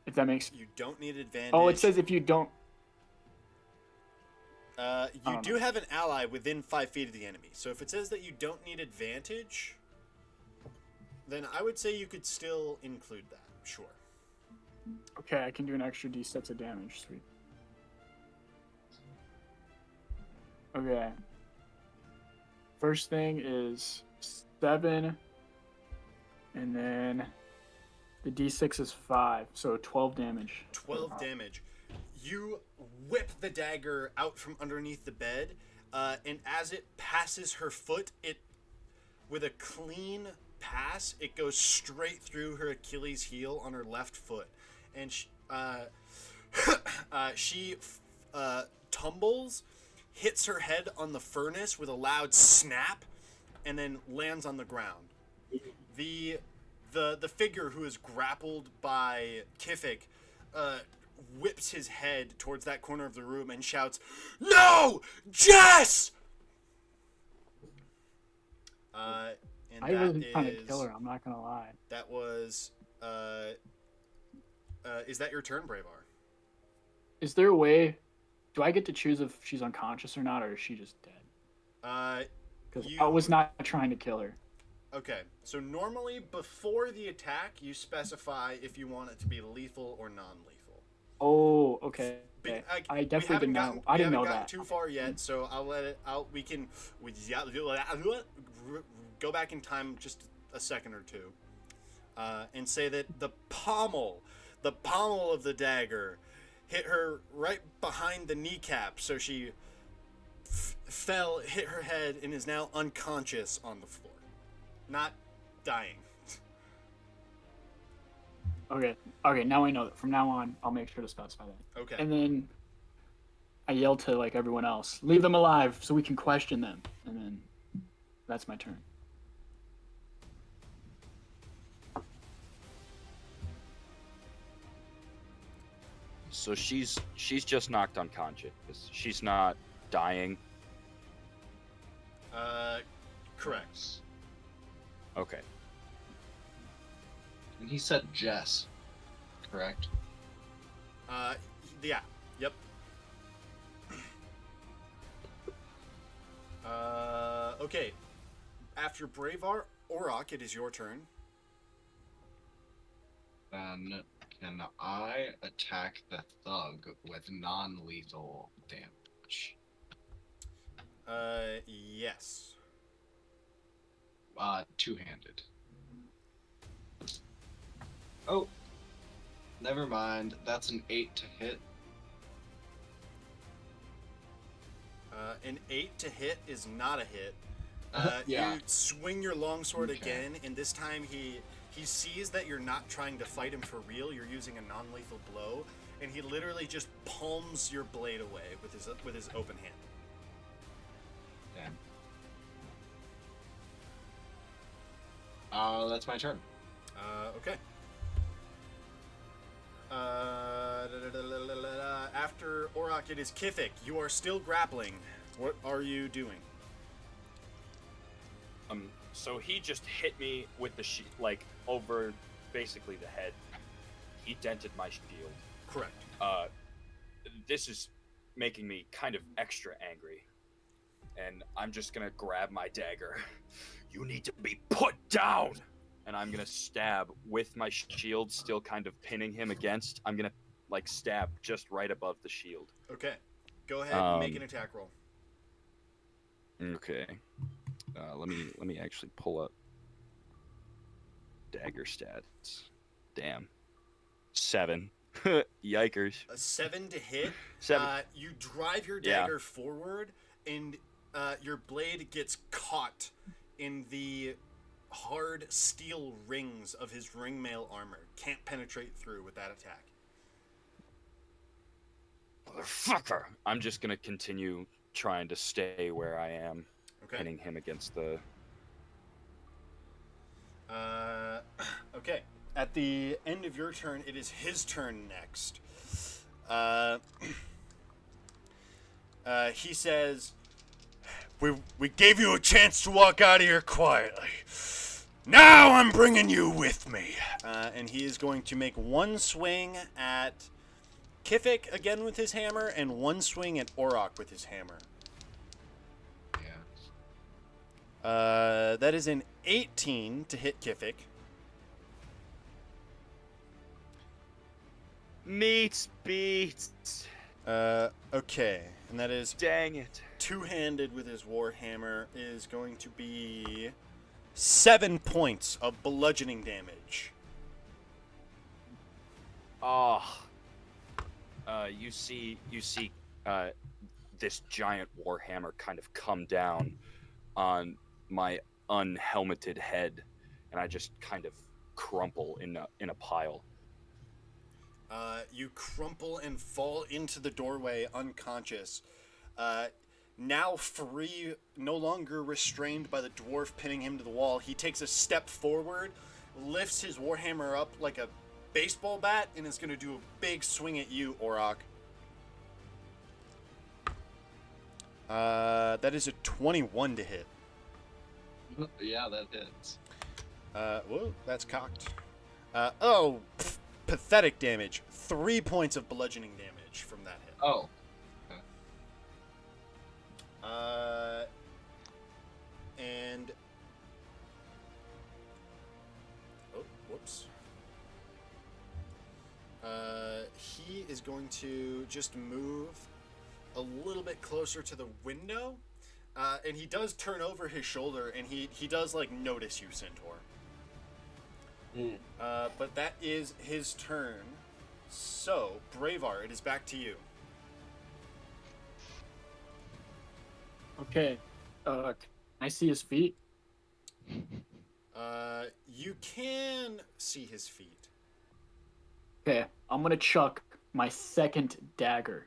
[SPEAKER 2] If that makes...
[SPEAKER 1] You don't need advantage.
[SPEAKER 2] Oh, it says if you don't...
[SPEAKER 1] You do have an ally within 5 feet of the enemy. So if it says that you don't need advantage, then I would say you could still include that. Sure.
[SPEAKER 2] Okay, I can do an extra d6 of damage. Sweet. Okay. First thing is 7, and then the d6 is 5, so 12 damage.
[SPEAKER 1] 12 damage. You whip the dagger out from underneath the bed, and as it passes her foot, with a clean pass, it goes straight through her Achilles heel on her left foot, and she tumbles, hits her head on the furnace with a loud snap, and then lands on the ground. The figure who is grappled by Kifik whips his head towards that corner of the room and shouts, "No! Jess!" And
[SPEAKER 2] I was trying to kill her, I'm not gonna lie.
[SPEAKER 1] That was... is that your turn, Bravar?
[SPEAKER 2] Is there a way... Do I get to choose if she's unconscious or not, or is she just dead? Because I was not trying to kill her.
[SPEAKER 1] Okay, so normally before the attack, you specify if you want it to be lethal or non-lethal.
[SPEAKER 2] Oh, okay. I definitely didn't know. I didn't know
[SPEAKER 1] We haven't gotten
[SPEAKER 2] that.
[SPEAKER 1] too far yet, so I'll let it out. We can go back in time just a second or two, and say that the pommel of the dagger hit her right behind the kneecap, so she fell, hit her head, and is now unconscious on the floor. Not dying.
[SPEAKER 2] Okay, now I know that. From now on, I'll make sure to specify that.
[SPEAKER 1] Okay.
[SPEAKER 2] And then I yell to everyone else, leave them alive so we can question them. And then that's my turn.
[SPEAKER 4] So she's just knocked unconscious. She's not dying.
[SPEAKER 1] Correct.
[SPEAKER 4] Okay.
[SPEAKER 7] And he said Jess, correct?
[SPEAKER 1] Yeah. Yep. Okay. After Bravar, Orok, it is your turn.
[SPEAKER 7] Then can I attack the thug with non-lethal damage?
[SPEAKER 1] Yes.
[SPEAKER 7] Two-handed. Oh, never mind. That's an 8 to hit.
[SPEAKER 1] An 8 to hit is not a hit.
[SPEAKER 7] Yeah.
[SPEAKER 1] You swing your longsword
[SPEAKER 7] Okay.
[SPEAKER 1] again, and this time he sees that you're not trying to fight him for real. You're using a non-lethal blow, and he literally just palms your blade away with his open hand.
[SPEAKER 7] Damn. That's my turn.
[SPEAKER 1] Okay. After Orok, it is Kifik. You are still grappling. What are you doing?
[SPEAKER 4] So he just hit me with the sheet, over basically the head. he dented my shield.
[SPEAKER 1] Correct.
[SPEAKER 4] This is making me kind of extra angry. And I'm just gonna grab my dagger. You need to be put down! And I'm gonna stab with my shield still kind of pinning him against. I'm gonna like stab just right above the shield.
[SPEAKER 1] Okay. Go ahead and make an attack roll.
[SPEAKER 4] Okay. Let me actually pull up dagger stats. Damn. 7. Yikers.
[SPEAKER 1] A 7 to hit.
[SPEAKER 4] 7.
[SPEAKER 1] You drive your dagger forward, and your blade gets caught in the hard steel rings of his ringmail armor. Can't penetrate through with that attack.
[SPEAKER 4] Motherfucker! I'm just gonna continue trying to stay where I am, pinning him against the...
[SPEAKER 1] Okay. At the end of your turn, it is his turn next. He says, we gave you a chance to walk out of here quietly. Now I'm bringing you with me. And he is going to make one swing at Kifik again with his hammer, and one swing at Orok with his hammer.
[SPEAKER 7] Yeah.
[SPEAKER 1] That is an 18 to hit Kifik.
[SPEAKER 4] Meets beats.
[SPEAKER 1] Okay. And that is
[SPEAKER 4] Dang it.
[SPEAKER 1] two-handed with his warhammer is going to be 7 points of bludgeoning damage.
[SPEAKER 4] Oh. You see this giant warhammer kind of come down on my unhelmeted head, and I just kind of crumple in a pile.
[SPEAKER 1] You crumple and fall into the doorway unconscious. Now free, no longer restrained by the dwarf pinning him to the wall, he takes a step forward, lifts his warhammer up like a baseball bat, and is going to do a big swing at you, Orok. That is a 21 to hit.
[SPEAKER 7] Yeah, that hits.
[SPEAKER 1] Whoa, that's cocked. Pathetic damage. 3 points of bludgeoning damage from that hit.
[SPEAKER 7] Oh.
[SPEAKER 1] And... Oh, whoops. He is going to just move a little bit closer to the window. And he does turn over his shoulder, and he does, like, notice you, Centaur. But that is his turn. So, Bravar, it is back to you.
[SPEAKER 2] Okay. Can I see his feet?
[SPEAKER 1] You can see his feet.
[SPEAKER 2] Okay, I'm gonna chuck my second dagger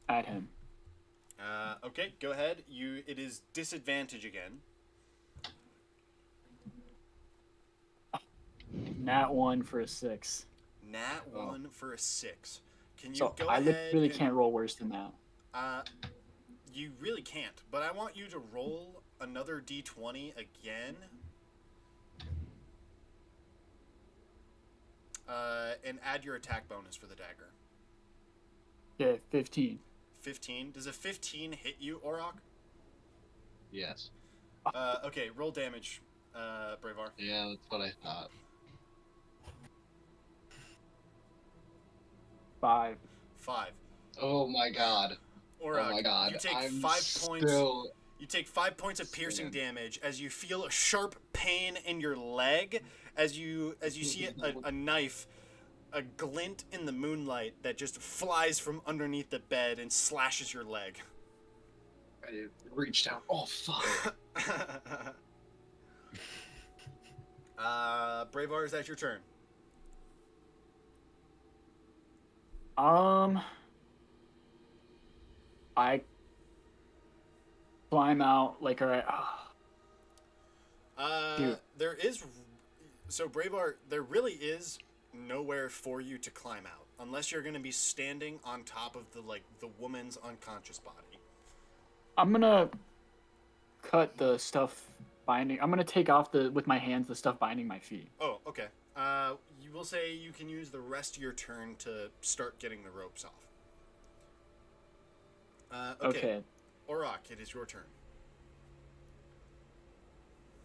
[SPEAKER 2] at him.
[SPEAKER 1] Okay, go ahead. It is disadvantage again.
[SPEAKER 2] Nat 1 for a 6.
[SPEAKER 1] Nat 1 for a 6. Can you
[SPEAKER 2] So
[SPEAKER 1] go
[SPEAKER 2] I
[SPEAKER 1] ahead?
[SPEAKER 2] really can't roll worse than that.
[SPEAKER 1] You really can't, but I want you to roll another d20 again. And add your attack bonus for the dagger.
[SPEAKER 2] Yeah, 15.
[SPEAKER 1] 15. Does a 15 hit you, Orok?
[SPEAKER 7] Yes.
[SPEAKER 1] Okay, roll damage, Bravar.
[SPEAKER 7] Yeah, that's what I thought.
[SPEAKER 2] 5.
[SPEAKER 1] 5.
[SPEAKER 7] Oh my god.
[SPEAKER 1] Orok,
[SPEAKER 7] Oh my god.
[SPEAKER 1] you take
[SPEAKER 7] I'm
[SPEAKER 1] 5 points.
[SPEAKER 7] still...
[SPEAKER 1] You take 5 points of piercing
[SPEAKER 7] Singing.
[SPEAKER 1] damage as you feel a sharp pain in your leg as you see a knife, a glint in the moonlight that just flies from underneath the bed and slashes your leg.
[SPEAKER 7] I reached out. Oh, fuck.
[SPEAKER 1] Bravar, is that your turn?
[SPEAKER 2] I climb out like, alright. Dude.
[SPEAKER 1] There is... So, Bravar, there really is nowhere for you to climb out. Unless you're going to be standing on top of the woman's unconscious body.
[SPEAKER 2] I'm gonna cut the stuff binding. I'm gonna take off with my hands the stuff binding my feet.
[SPEAKER 1] Oh, okay. You will say you can use the rest of your turn to start getting the ropes off. Okay. Orok, it is your turn.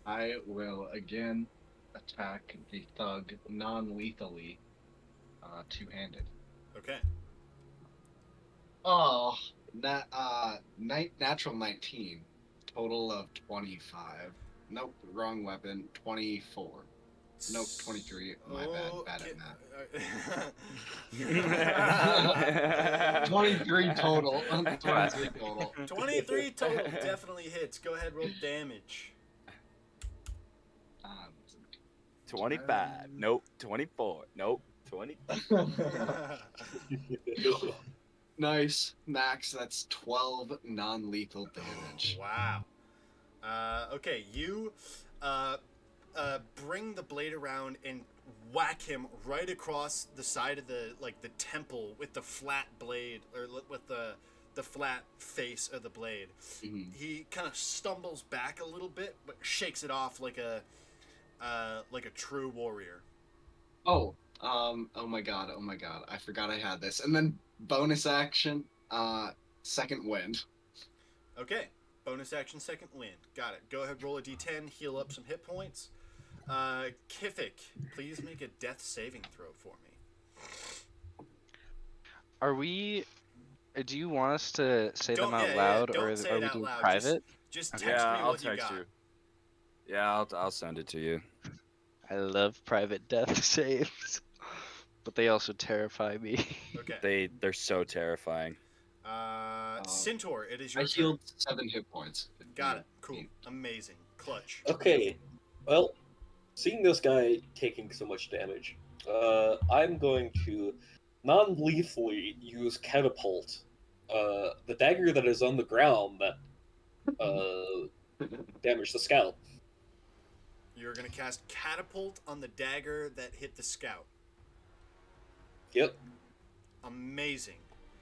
[SPEAKER 7] I will again attack the thug non-lethally, two-handed.
[SPEAKER 1] Okay.
[SPEAKER 7] Oh, natural 19, total of 25. Nope, wrong weapon. 24. Nope, 23. My bad at math. 23 total. 23 total.
[SPEAKER 1] 23 total definitely hits. Go ahead, roll damage.
[SPEAKER 4] 25. Nope. 24. Nope. 20.
[SPEAKER 7] Nice. Max, that's 12 non-lethal damage.
[SPEAKER 1] Wow. Okay, you bring the blade around and whack him right across the side of the temple with the flat blade, or with the flat face of the blade.
[SPEAKER 7] Mhm.
[SPEAKER 1] He kind of stumbles back a little bit, but shakes it off like a true warrior.
[SPEAKER 7] Oh my god, I forgot I had this. And then bonus action, second wind.
[SPEAKER 1] Okay, bonus action, second wind. Got it. Go ahead, roll a d10, heal up some hit points. Kifik, please make a death saving throw for me.
[SPEAKER 5] Are we? Do you want us to say them out
[SPEAKER 1] Yeah,
[SPEAKER 5] loud,
[SPEAKER 1] don't
[SPEAKER 5] or
[SPEAKER 1] say
[SPEAKER 5] are
[SPEAKER 1] it
[SPEAKER 5] we
[SPEAKER 1] out
[SPEAKER 5] doing
[SPEAKER 1] loud.
[SPEAKER 5] private?
[SPEAKER 1] Just text
[SPEAKER 4] Yeah,
[SPEAKER 1] me
[SPEAKER 4] I'll
[SPEAKER 1] what you
[SPEAKER 4] text
[SPEAKER 1] got.
[SPEAKER 4] you. Yeah, I'll send it to you.
[SPEAKER 5] I love private death saves, but they also terrify me.
[SPEAKER 1] Okay.
[SPEAKER 4] They're so terrifying.
[SPEAKER 1] Centaur, it is
[SPEAKER 7] I
[SPEAKER 1] your turn.
[SPEAKER 7] healed 7 hit points.
[SPEAKER 1] Got it. Cool. Amazing. Clutch.
[SPEAKER 6] Okay, well, seeing this guy taking so much damage, I'm going to non-lethally use catapult. The dagger that is on the ground that damaged the scout.
[SPEAKER 1] You're going to cast Catapult on the dagger that hit the scout.
[SPEAKER 6] Yep.
[SPEAKER 1] Amazing.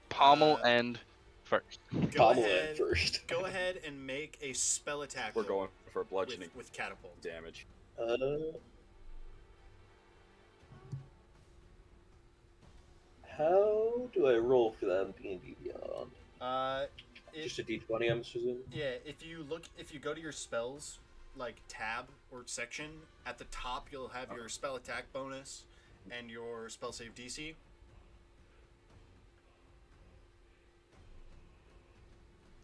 [SPEAKER 5] Pommel end first.
[SPEAKER 6] Pommel end first.
[SPEAKER 1] Go ahead and make a spell attack.
[SPEAKER 4] We're going for bludgeoning
[SPEAKER 1] with Catapult
[SPEAKER 4] damage.
[SPEAKER 6] How do I roll for that in D&D Beyond? Just a D20, I'm assuming?
[SPEAKER 1] Yeah, if you go to your spells, like tab or section, at the top you'll have your spell attack bonus and your spell save DC.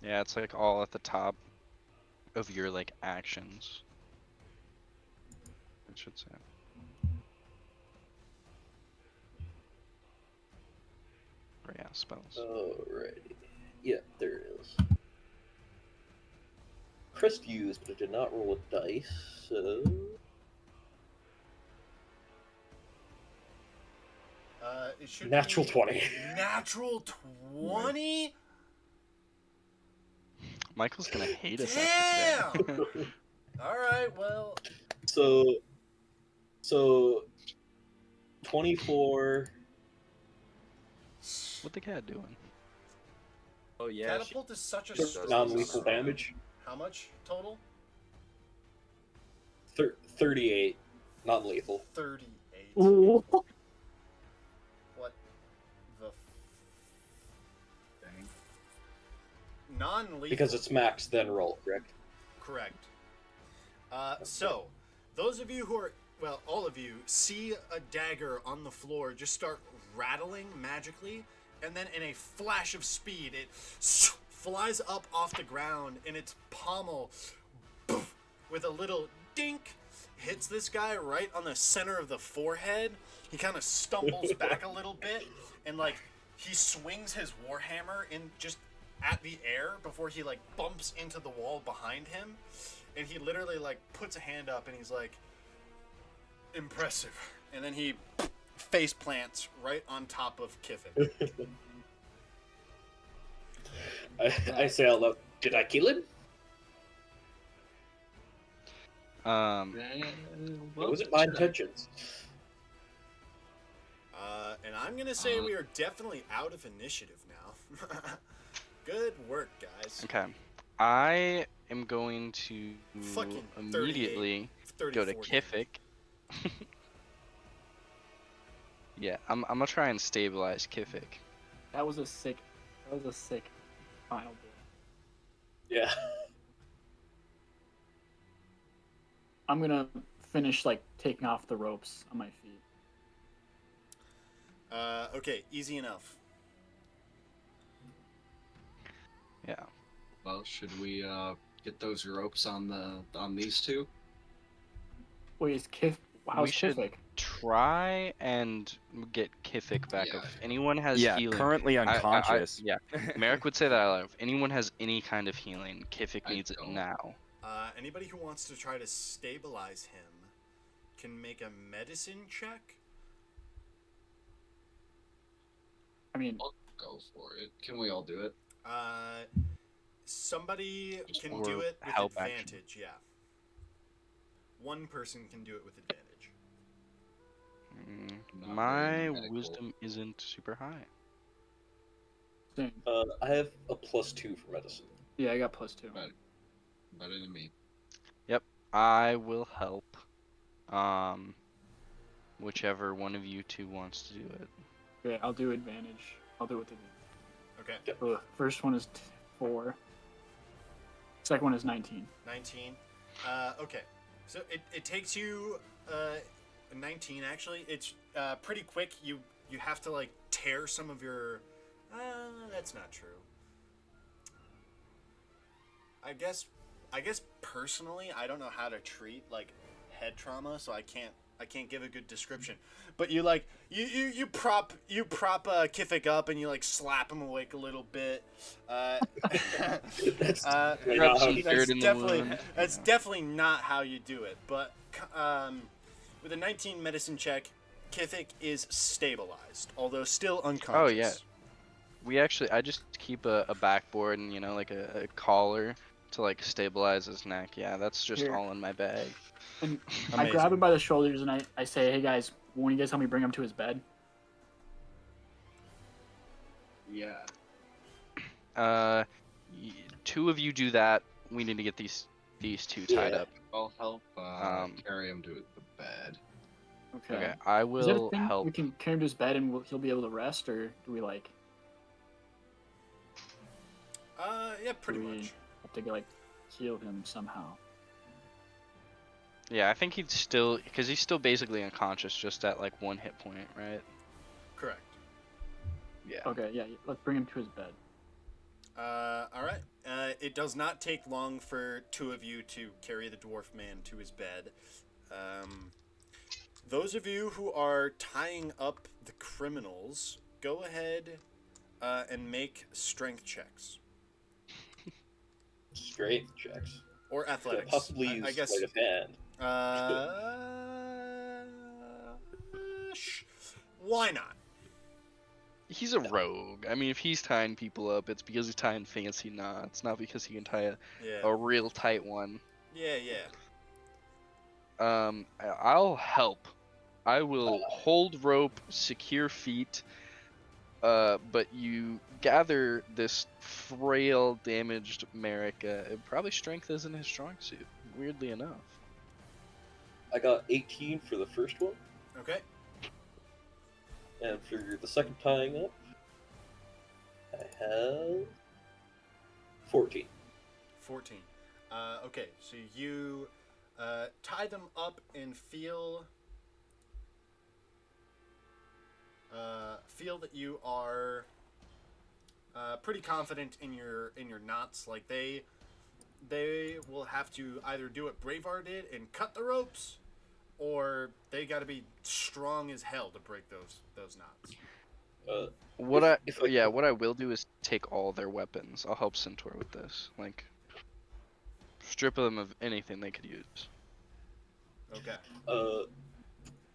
[SPEAKER 5] Yeah, it's like all at the top of your like actions. I should say. Or yeah, spells.
[SPEAKER 6] Alrighty. Yeah, there it is. Crest used, but it did not roll a dice, so...
[SPEAKER 1] It should
[SPEAKER 6] Natural
[SPEAKER 1] be
[SPEAKER 6] 20.
[SPEAKER 1] Natural 20?
[SPEAKER 5] Michael's gonna hate us
[SPEAKER 1] Damn!
[SPEAKER 5] after today.
[SPEAKER 1] Alright, well...
[SPEAKER 6] So... 24...
[SPEAKER 5] What the cat doing?
[SPEAKER 4] Oh yeah.
[SPEAKER 1] Catapult is such a
[SPEAKER 6] non-lethal damage.
[SPEAKER 1] How much total?
[SPEAKER 6] 38. Non-lethal.
[SPEAKER 1] 38.
[SPEAKER 2] Ooh.
[SPEAKER 1] What the non-lethal?
[SPEAKER 6] Because it's max, then roll, correct?
[SPEAKER 1] Correct. So, those of you who are, well, all of you, see a dagger on the floor just start rattling magically, and then in a flash of speed, it flies up off the ground, and its pommel, poof, with a little dink, hits this guy right on the center of the forehead. He kind of stumbles back a little bit, and like he swings his warhammer in just at the air before he like bumps into the wall behind him, and he literally like puts a hand up and he's like, impressive, and then he face plants right on top of Kiffin.
[SPEAKER 6] I say out loud, did I kill him?
[SPEAKER 7] Well,
[SPEAKER 6] Was it my intentions?
[SPEAKER 1] And I'm gonna say we are definitely out of initiative now. Good work, guys.
[SPEAKER 5] Okay. I am going to
[SPEAKER 1] Fucking
[SPEAKER 5] immediately
[SPEAKER 1] 34
[SPEAKER 5] go to
[SPEAKER 1] damage.
[SPEAKER 5] Kifik. Yeah, I'm gonna try and stabilize Kifik.
[SPEAKER 2] That was a sick final duel.
[SPEAKER 6] Yeah.
[SPEAKER 2] I'm gonna finish like taking off the ropes on my feet.
[SPEAKER 1] Okay, easy enough.
[SPEAKER 5] Yeah.
[SPEAKER 7] Well, should we get those ropes on these two?
[SPEAKER 2] Wait, is Kif? How's
[SPEAKER 5] We should
[SPEAKER 2] Kifik?
[SPEAKER 5] try and get Kifik back
[SPEAKER 7] Yeah.
[SPEAKER 5] up. If anyone has
[SPEAKER 4] Yeah,
[SPEAKER 5] healing,
[SPEAKER 4] currently unconscious.
[SPEAKER 5] yeah, Merrick would say that out loud. If anyone has any kind of healing, Kifik
[SPEAKER 7] I
[SPEAKER 5] needs it
[SPEAKER 7] don't.
[SPEAKER 5] now.
[SPEAKER 1] Anybody who wants to try to stabilize him can make a medicine check.
[SPEAKER 2] I mean,
[SPEAKER 7] I'll go for it. Can we all do it?
[SPEAKER 1] Somebody
[SPEAKER 7] Just
[SPEAKER 1] can
[SPEAKER 5] or
[SPEAKER 1] do it with
[SPEAKER 5] help action.
[SPEAKER 1] advantage. Yeah. One person can do it with advantage.
[SPEAKER 7] Not
[SPEAKER 5] My
[SPEAKER 7] very medical.
[SPEAKER 5] wisdom isn't super high.
[SPEAKER 2] same.
[SPEAKER 6] I have a +2 for medicine.
[SPEAKER 2] Yeah, I got +2.
[SPEAKER 7] Right. Better than me.
[SPEAKER 5] I will help. Whichever one of you two wants to do it.
[SPEAKER 2] Okay, I'll do advantage. I'll do it with advantage.
[SPEAKER 1] Okay.
[SPEAKER 2] First one is 4. Second one is 19.
[SPEAKER 1] 19. Okay. So it takes you 19 actually. It's pretty quick. You have to like tear some of your that's not true. I guess personally I don't know how to treat like head trauma, so I can't give a good description. But you like you prop Kifik up and you like slap him awake a little bit.
[SPEAKER 6] That's
[SPEAKER 5] Rub
[SPEAKER 6] not
[SPEAKER 5] some
[SPEAKER 6] how-
[SPEAKER 5] dirt in the
[SPEAKER 1] definitely
[SPEAKER 5] wound.
[SPEAKER 1] that's definitely not how you do it. But with a 19 medicine check, Kifik is stabilized, although still unconscious.
[SPEAKER 5] Oh, yeah. I just keep a backboard and like a collar to like stabilize his neck. Yeah, that's just
[SPEAKER 2] Here.
[SPEAKER 5] all in my bag.
[SPEAKER 2] And I
[SPEAKER 1] Amazing.
[SPEAKER 2] grab him by the shoulders and I say, "Hey guys, won't you guys help me bring him to his bed?"
[SPEAKER 7] Yeah.
[SPEAKER 5] Two of you do that. We need to get these two tied
[SPEAKER 6] Yeah.
[SPEAKER 5] up.
[SPEAKER 7] I'll help
[SPEAKER 5] Um,
[SPEAKER 7] carry him to the bed.
[SPEAKER 5] Okay, I
[SPEAKER 2] Is that a
[SPEAKER 5] will
[SPEAKER 2] thing?
[SPEAKER 5] help.
[SPEAKER 2] We can carry him to his bed and he'll be able to rest, or do we like?
[SPEAKER 1] Yeah, pretty
[SPEAKER 2] do we
[SPEAKER 1] much.
[SPEAKER 2] have to like heal him somehow?
[SPEAKER 5] Yeah, I think because he's still basically unconscious, just at like 1 hit point, right?
[SPEAKER 1] Correct.
[SPEAKER 5] Yeah.
[SPEAKER 2] Okay, yeah. Let's bring him to his bed.
[SPEAKER 1] All right. It does not take long for two of you to carry the dwarf man to his bed. Those of you who are tying up the criminals, go ahead and make strength checks
[SPEAKER 6] Strength checks.
[SPEAKER 1] or
[SPEAKER 6] Could
[SPEAKER 1] athletics.
[SPEAKER 6] possibly use
[SPEAKER 1] I guess.
[SPEAKER 6] sleight of hand.
[SPEAKER 1] Why not?
[SPEAKER 5] He's a rogue. I mean, if he's tying people up, it's because he's tying fancy knots, not because he can tie
[SPEAKER 1] Yeah.
[SPEAKER 5] a real tight one.
[SPEAKER 1] Yeah, yeah.
[SPEAKER 5] I'll help. I will hold rope, secure feet, but you gather this frail, damaged Merrick. Probably strength isn't his strong suit, weirdly enough.
[SPEAKER 6] I got 18 for the first one,
[SPEAKER 1] Okay.
[SPEAKER 6] and for the second tying up, I have 14.
[SPEAKER 1] 14. Okay, so you tie them up and feel that you are pretty confident in your knots. Like they will have to either do what Braveheart did and cut the ropes, or they got to be strong as hell to break those knots.
[SPEAKER 5] What
[SPEAKER 6] If
[SPEAKER 5] what I will do is take all their weapons. I'll help Centaur with this. Like, strip them of anything they could use.
[SPEAKER 1] Okay.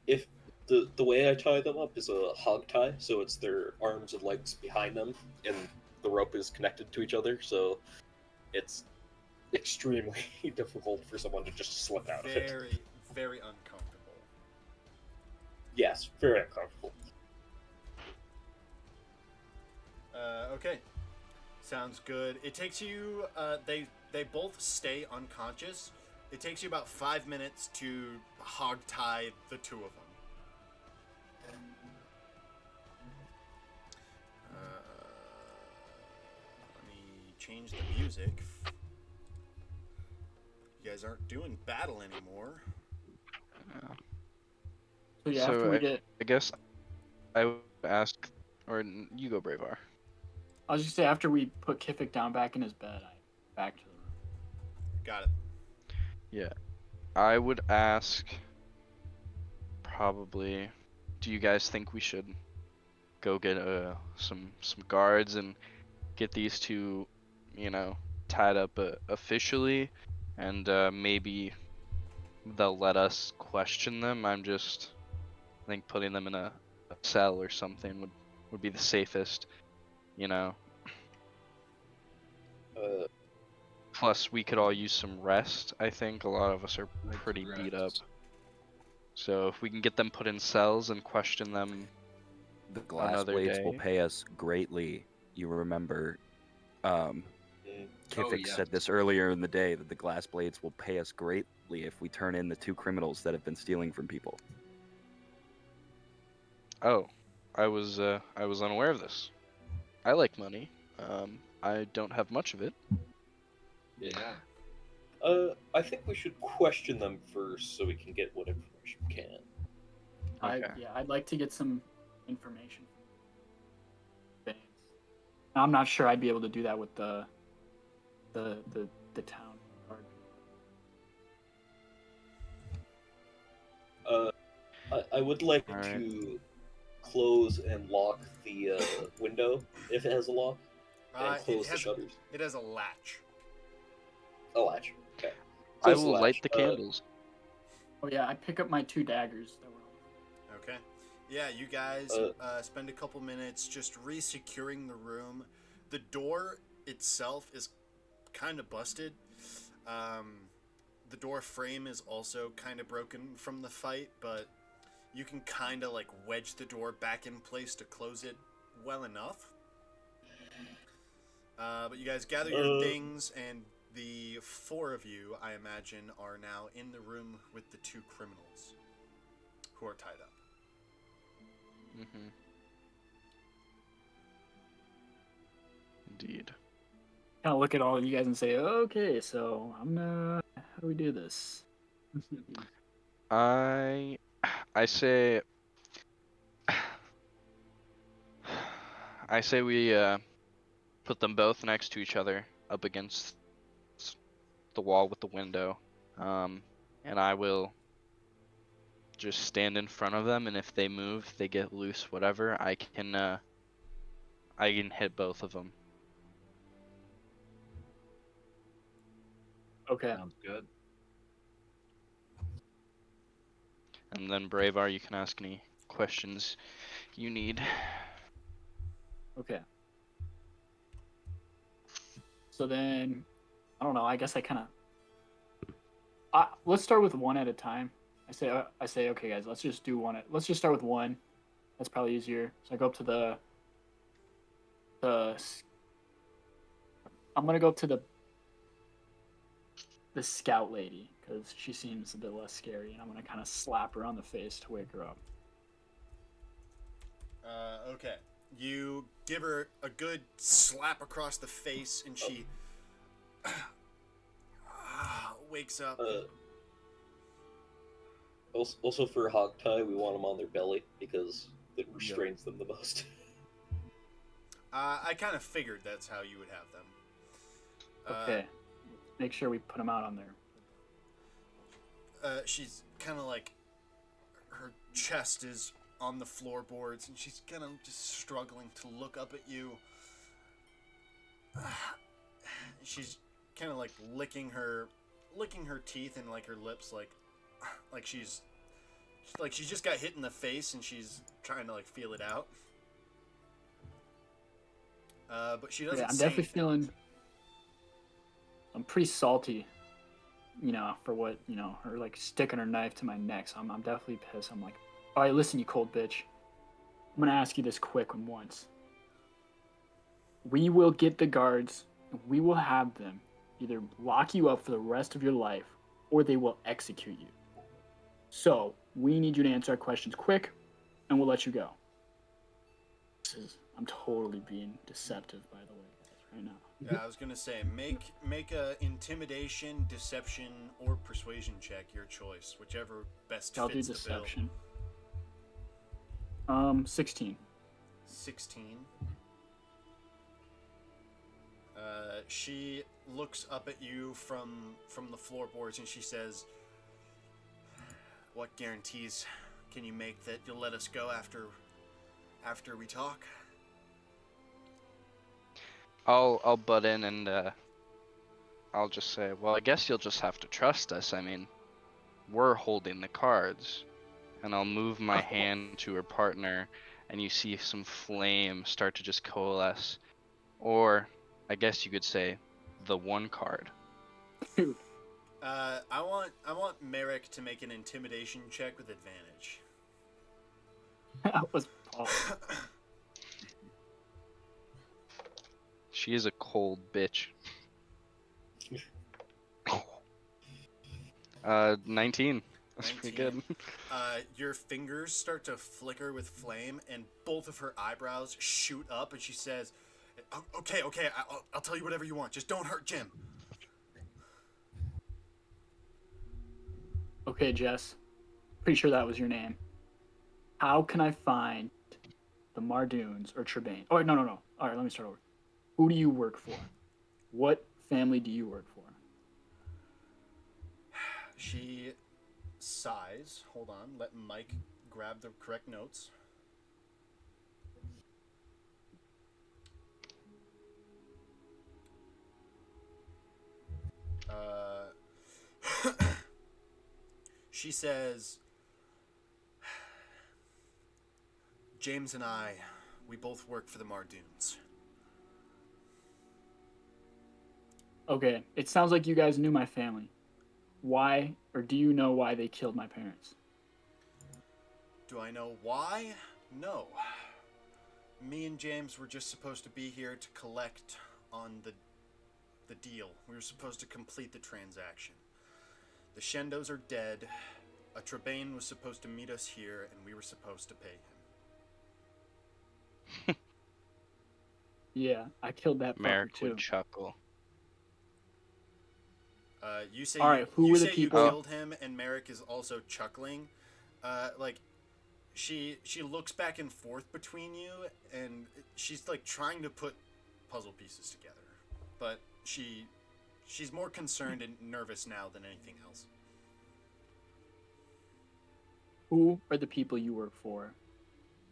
[SPEAKER 6] If the way I tie them up is a hog tie, so it's their arms and legs behind them, and the rope is connected to each other, so it's extremely difficult for someone to just slip out of it.
[SPEAKER 1] Very, very uncomfortable.
[SPEAKER 6] Yes, very uncomfortable.
[SPEAKER 1] Okay. Sounds good. It takes you. They both stay unconscious. It takes you about 5 minutes to hog tie the two of them. change the music. You guys aren't doing battle anymore.
[SPEAKER 2] So yeah, after
[SPEAKER 5] So
[SPEAKER 2] we get,
[SPEAKER 5] I guess I would ask, or you go, Bravar.
[SPEAKER 2] I was just say after we put Kifik down back in his bed, I back to the room.
[SPEAKER 1] Got it.
[SPEAKER 5] Yeah, I would ask. Probably. Do you guys think we should go get some guards and get these two, tied up officially, and maybe they'll let us question them? I think putting them in a cell or something would be the safest, you know.
[SPEAKER 6] Uh,
[SPEAKER 5] Plus, we could all use some rest. I think a lot of us are
[SPEAKER 7] Like
[SPEAKER 5] pretty beat up.
[SPEAKER 7] rest.
[SPEAKER 5] So if we can get them put in cells and question them
[SPEAKER 4] The glass
[SPEAKER 5] another
[SPEAKER 4] blades will
[SPEAKER 5] day.
[SPEAKER 4] pay us greatly. You remember,
[SPEAKER 6] mm,
[SPEAKER 4] Kifik
[SPEAKER 7] yes.
[SPEAKER 4] said this earlier in the day that the glass blades will pay us greatly if we turn in the 2 criminals that have been stealing from people.
[SPEAKER 5] Oh, I was unaware of this. I like money. I don't have much of it.
[SPEAKER 7] Yeah.
[SPEAKER 6] I think we should question them first so we can get what information we can.
[SPEAKER 5] Okay.
[SPEAKER 2] I'd like to get some information. Things. I'm not sure I'd be able to do that with the town guard.
[SPEAKER 6] I would like
[SPEAKER 5] Alright.
[SPEAKER 6] to close and lock the window if it has a lock, and close the shutters.
[SPEAKER 1] It has a latch.
[SPEAKER 6] A latch. Okay.
[SPEAKER 5] I
[SPEAKER 6] Close the
[SPEAKER 5] will
[SPEAKER 6] latch.
[SPEAKER 5] light the candles.
[SPEAKER 2] Oh yeah, I pick up my 2 daggers that were on.
[SPEAKER 1] Okay. Yeah, you guys spend a couple minutes just re-securing the room. The door itself is kind of busted. The door frame is also kind of broken from the fight, but you can kind of like wedge the door back in place to close it well enough. But you guys gather your things, and the 4 of you, I imagine, are now in the room with the 2 criminals who are tied up.
[SPEAKER 5] Mm-hmm. Indeed.
[SPEAKER 2] Kind of look at all of you guys and say, okay, so how do we do this?
[SPEAKER 5] I say we put them both next to each other up against the wall with the window, and I will just stand in front of them, and if they move, they get loose, whatever, I can hit both of them.
[SPEAKER 2] Okay.
[SPEAKER 7] Sounds good.
[SPEAKER 5] And then Bravar, you can ask any questions you need.
[SPEAKER 2] Okay. So then, I don't know. I guess I kind of. Let's start with one at a time. I say, okay, guys, let's just do one. Let's just start with one. That's probably easier. So I go up to the. I'm gonna go up to the scout lady because she seems a bit less scary, and I'm gonna kind of slap her on the face to wake her up.
[SPEAKER 1] Okay. You give her a good slap across the face, and she wakes up.
[SPEAKER 6] Also for hog tie, we want them on their belly because it restrains them the most.
[SPEAKER 1] I kind of figured that's how you would have them.
[SPEAKER 2] Okay. Make sure we put them out on there.
[SPEAKER 1] She's kind of like, her chest is on the floorboards, and she's kind of just struggling to look up at you. She's kind of like licking her teeth and like her lips, like she's just got hit in the face and she's trying to like feel it out. But she doesn't.
[SPEAKER 2] Yeah, I'm
[SPEAKER 1] say
[SPEAKER 2] definitely
[SPEAKER 1] anything.
[SPEAKER 2] feeling. I'm pretty salty, for what, her like sticking her knife to my neck. So I'm definitely pissed. I'm like, all right, listen, you cold bitch. I'm gonna ask you this quick and once. We will get the guards, and we will have them either lock you up for the rest of your life, or they will execute you. So we need you to answer our questions quick, and we'll let you go. I'm totally being deceptive, by the way, guys, right now.
[SPEAKER 1] Yeah, I was gonna say make a intimidation, deception, or persuasion check, your choice, whichever best
[SPEAKER 2] I'll do
[SPEAKER 1] fits the bill.
[SPEAKER 2] deception. 16.
[SPEAKER 1] 16. She looks up at you from the floorboards and she says, "What guarantees can you make that you'll let us go after we talk?"
[SPEAKER 5] I'll butt in and I'll just say, well, I guess you'll just have to trust us. I mean, we're holding the cards. And I'll move my hand to her partner, and you see some flame start to just coalesce. Or, I guess you could say, the one card.
[SPEAKER 2] Dude.
[SPEAKER 1] I want Merrick to make an intimidation check with advantage.
[SPEAKER 2] That was Paul.
[SPEAKER 5] She is a cold bitch. 19. That's pretty good.
[SPEAKER 1] Your fingers start to flicker with flame, and both of her eyebrows shoot up, and she says, "Okay, I'll tell you whatever you want. Just don't hurt Jim."
[SPEAKER 2] Okay, Jess. Pretty sure that was your name. How can I find the Mardoons or Trebane? Oh, no. All right, let me start over. Who do you work for? What family do you work for?
[SPEAKER 1] She sighs. Hold on. Let Mike grab the correct notes. She says, "James and I, we both work for the Mardoons."
[SPEAKER 2] Okay, it sounds like you guys knew my family. Why, or do you know why they killed my parents?
[SPEAKER 1] Do I know why? No. Me and James were just supposed to be here to collect on the deal. We were supposed to complete the transaction. The Shendos are dead. A Trebane was supposed to meet us here, and we were supposed to pay him.
[SPEAKER 2] Yeah, I killed that fucker
[SPEAKER 5] Merrick
[SPEAKER 2] too.
[SPEAKER 5] would chuckle.
[SPEAKER 1] You say
[SPEAKER 2] All right, who
[SPEAKER 1] you
[SPEAKER 2] were the
[SPEAKER 1] say
[SPEAKER 2] people-
[SPEAKER 1] you killed him, and Merrick is also chuckling. Like she looks back and forth between you, and she's like trying to put puzzle pieces together, but she's more concerned and nervous now than anything else.
[SPEAKER 2] Who are the people you work for?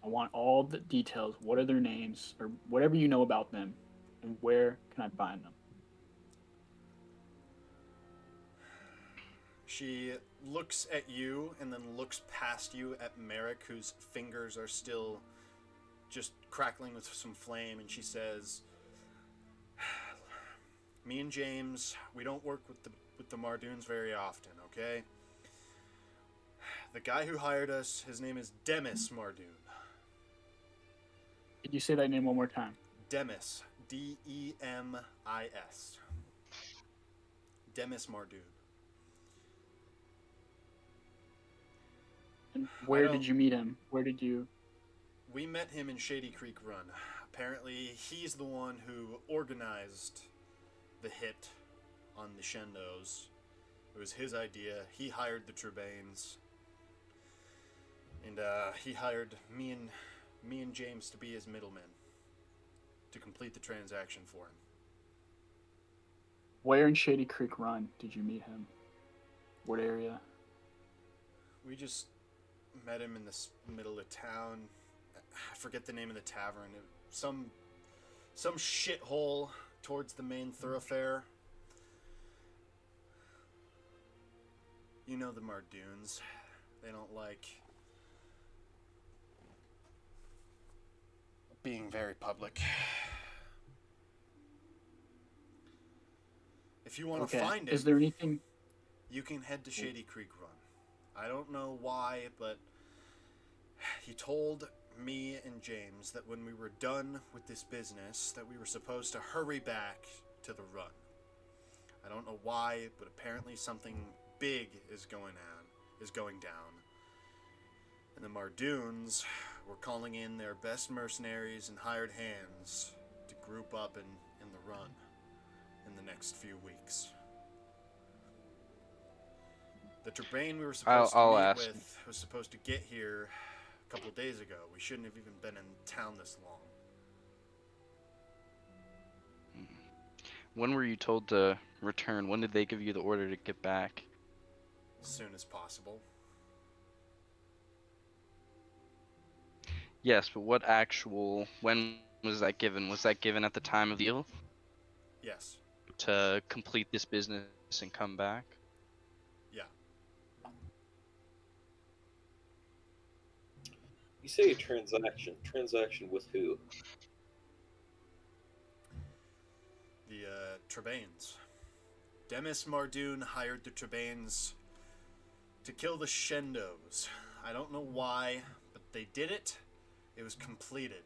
[SPEAKER 2] I want all the details. What are their names, or whatever you know about them, and where can I find them?
[SPEAKER 1] She looks at you and then looks past you at Merrick, whose fingers are still just crackling with some flame, and she says, "Me and James, we don't work with the Mardoons very often, okay? The guy who hired us, his name is Demis Mardoon.
[SPEAKER 2] Could you say that name one more time?
[SPEAKER 1] Demis, Demis. Demis Mardoon.
[SPEAKER 2] And where did you meet him? Where did you...
[SPEAKER 1] We met him in Shady Creek Run. Apparently, he's the one who organized the hit on the Shendos. It was his idea. He hired the Trebanes. And he hired me and James to be his middlemen to complete the transaction for him."
[SPEAKER 2] Where in Shady Creek Run did you meet him? What area?
[SPEAKER 1] We just met him in the middle of town. I forget the name of the tavern. Some shithole towards the main thoroughfare. You know the Mardoons. They don't like being very public. If you want to find it,
[SPEAKER 2] Is there anything...
[SPEAKER 1] you can head to Shady Creek Run. I don't know why, but he told me and James that when we were done with this business, that we were supposed to hurry back to the run. I don't know why, but apparently something big is going down. And the Mardoons were calling in their best mercenaries and hired hands to group up in the run. in the next few weeks. The Turbane we were supposed
[SPEAKER 5] I'll
[SPEAKER 1] to meet
[SPEAKER 5] ask.
[SPEAKER 1] with was supposed to get here a couple days ago. We shouldn't have even been in town this long.
[SPEAKER 5] When were you told to return? When did they give you the order to get back?
[SPEAKER 1] As soon as possible.
[SPEAKER 5] Yes, but when was that given? Was that given at the time of the deal
[SPEAKER 1] Yes.
[SPEAKER 5] to complete this business and come back?
[SPEAKER 1] Yeah.
[SPEAKER 6] You say a transaction. Transaction with who?
[SPEAKER 1] The Trebanes. Demis Mardoon hired the Trebanes to kill the Shendos. I don't know why, but they did it. It was completed.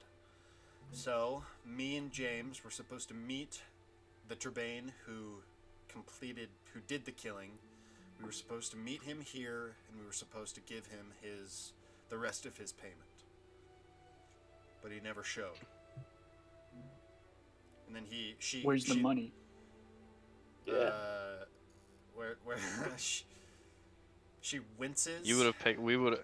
[SPEAKER 1] So, me and James were supposed to meet the Trebane who did the killing. We were supposed to meet him here, and we were supposed to give him the rest of his payment. But he never showed. And then
[SPEAKER 2] Where's the money?
[SPEAKER 6] Yeah.
[SPEAKER 1] Where she winces.
[SPEAKER 5] You would have picked. We would.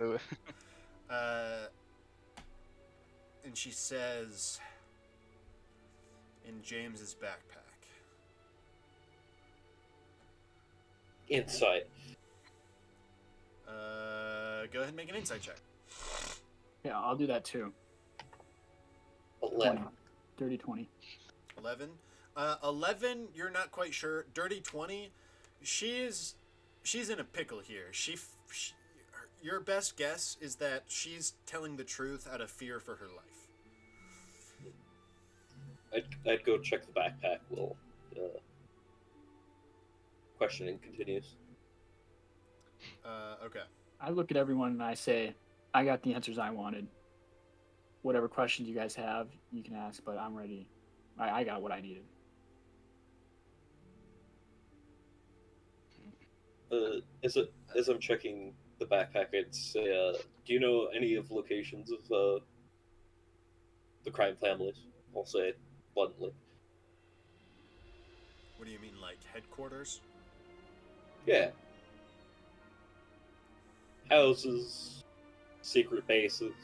[SPEAKER 1] And she says, in James's backpack.
[SPEAKER 6] Insight.
[SPEAKER 1] Go ahead and make an insight check.
[SPEAKER 2] Yeah, I'll do that too.
[SPEAKER 6] 11.
[SPEAKER 2] 20. Dirty 20.
[SPEAKER 1] 11. 11, you're not quite sure. Dirty 20, she's in a pickle here. Your best guess is that she's telling the truth out of fear for her life.
[SPEAKER 6] I'd go check the backpack while questioning continues.
[SPEAKER 1] Okay.
[SPEAKER 2] I look at everyone and I say, I got the answers I wanted. Whatever questions you guys have, you can ask, but I'm ready. I got what I needed.
[SPEAKER 6] As I'm checking the backpack, I'd say, do you know any of locations of the crime families? I'll say it bluntly.
[SPEAKER 1] What do you mean, like headquarters?
[SPEAKER 6] Yeah. Houses, secret bases,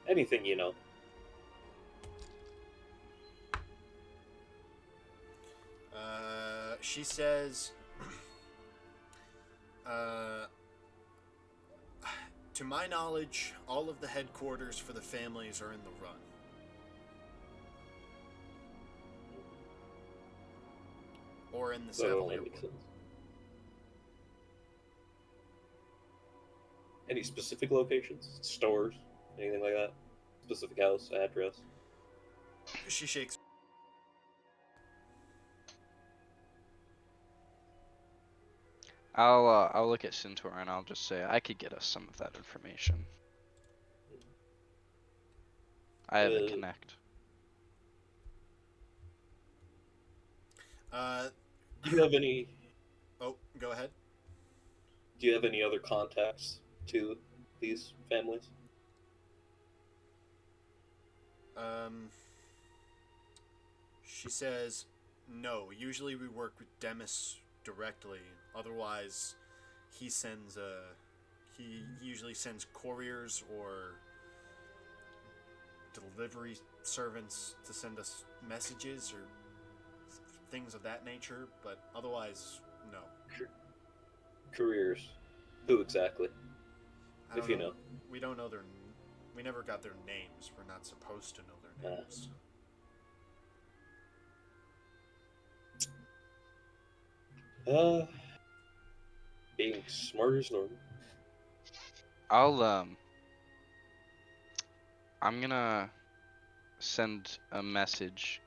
[SPEAKER 6] anything you know.
[SPEAKER 1] She says, to my knowledge, all of the headquarters for the families are in the run. Or in the Savalier
[SPEAKER 6] Makes
[SPEAKER 1] world.
[SPEAKER 6] sense. Any specific locations? Stores? Anything like that? Specific house, address?
[SPEAKER 1] She shakes.
[SPEAKER 5] I'll look at Centaur and I'll just say I could get us some of that information. I have a connect.
[SPEAKER 6] Do you have any?
[SPEAKER 1] Oh, go ahead.
[SPEAKER 6] Do you have any other contacts to these families?
[SPEAKER 1] She says, no. Usually we work with Demis directly. Otherwise, he usually sends couriers or delivery servants to send us messages or things of that nature. But otherwise, no.
[SPEAKER 6] Careers. Who exactly?
[SPEAKER 1] I don't
[SPEAKER 6] If you know.
[SPEAKER 1] We don't know we never got their names. We're not supposed to know their names.
[SPEAKER 6] Being smart as normal.
[SPEAKER 5] I'm gonna send a message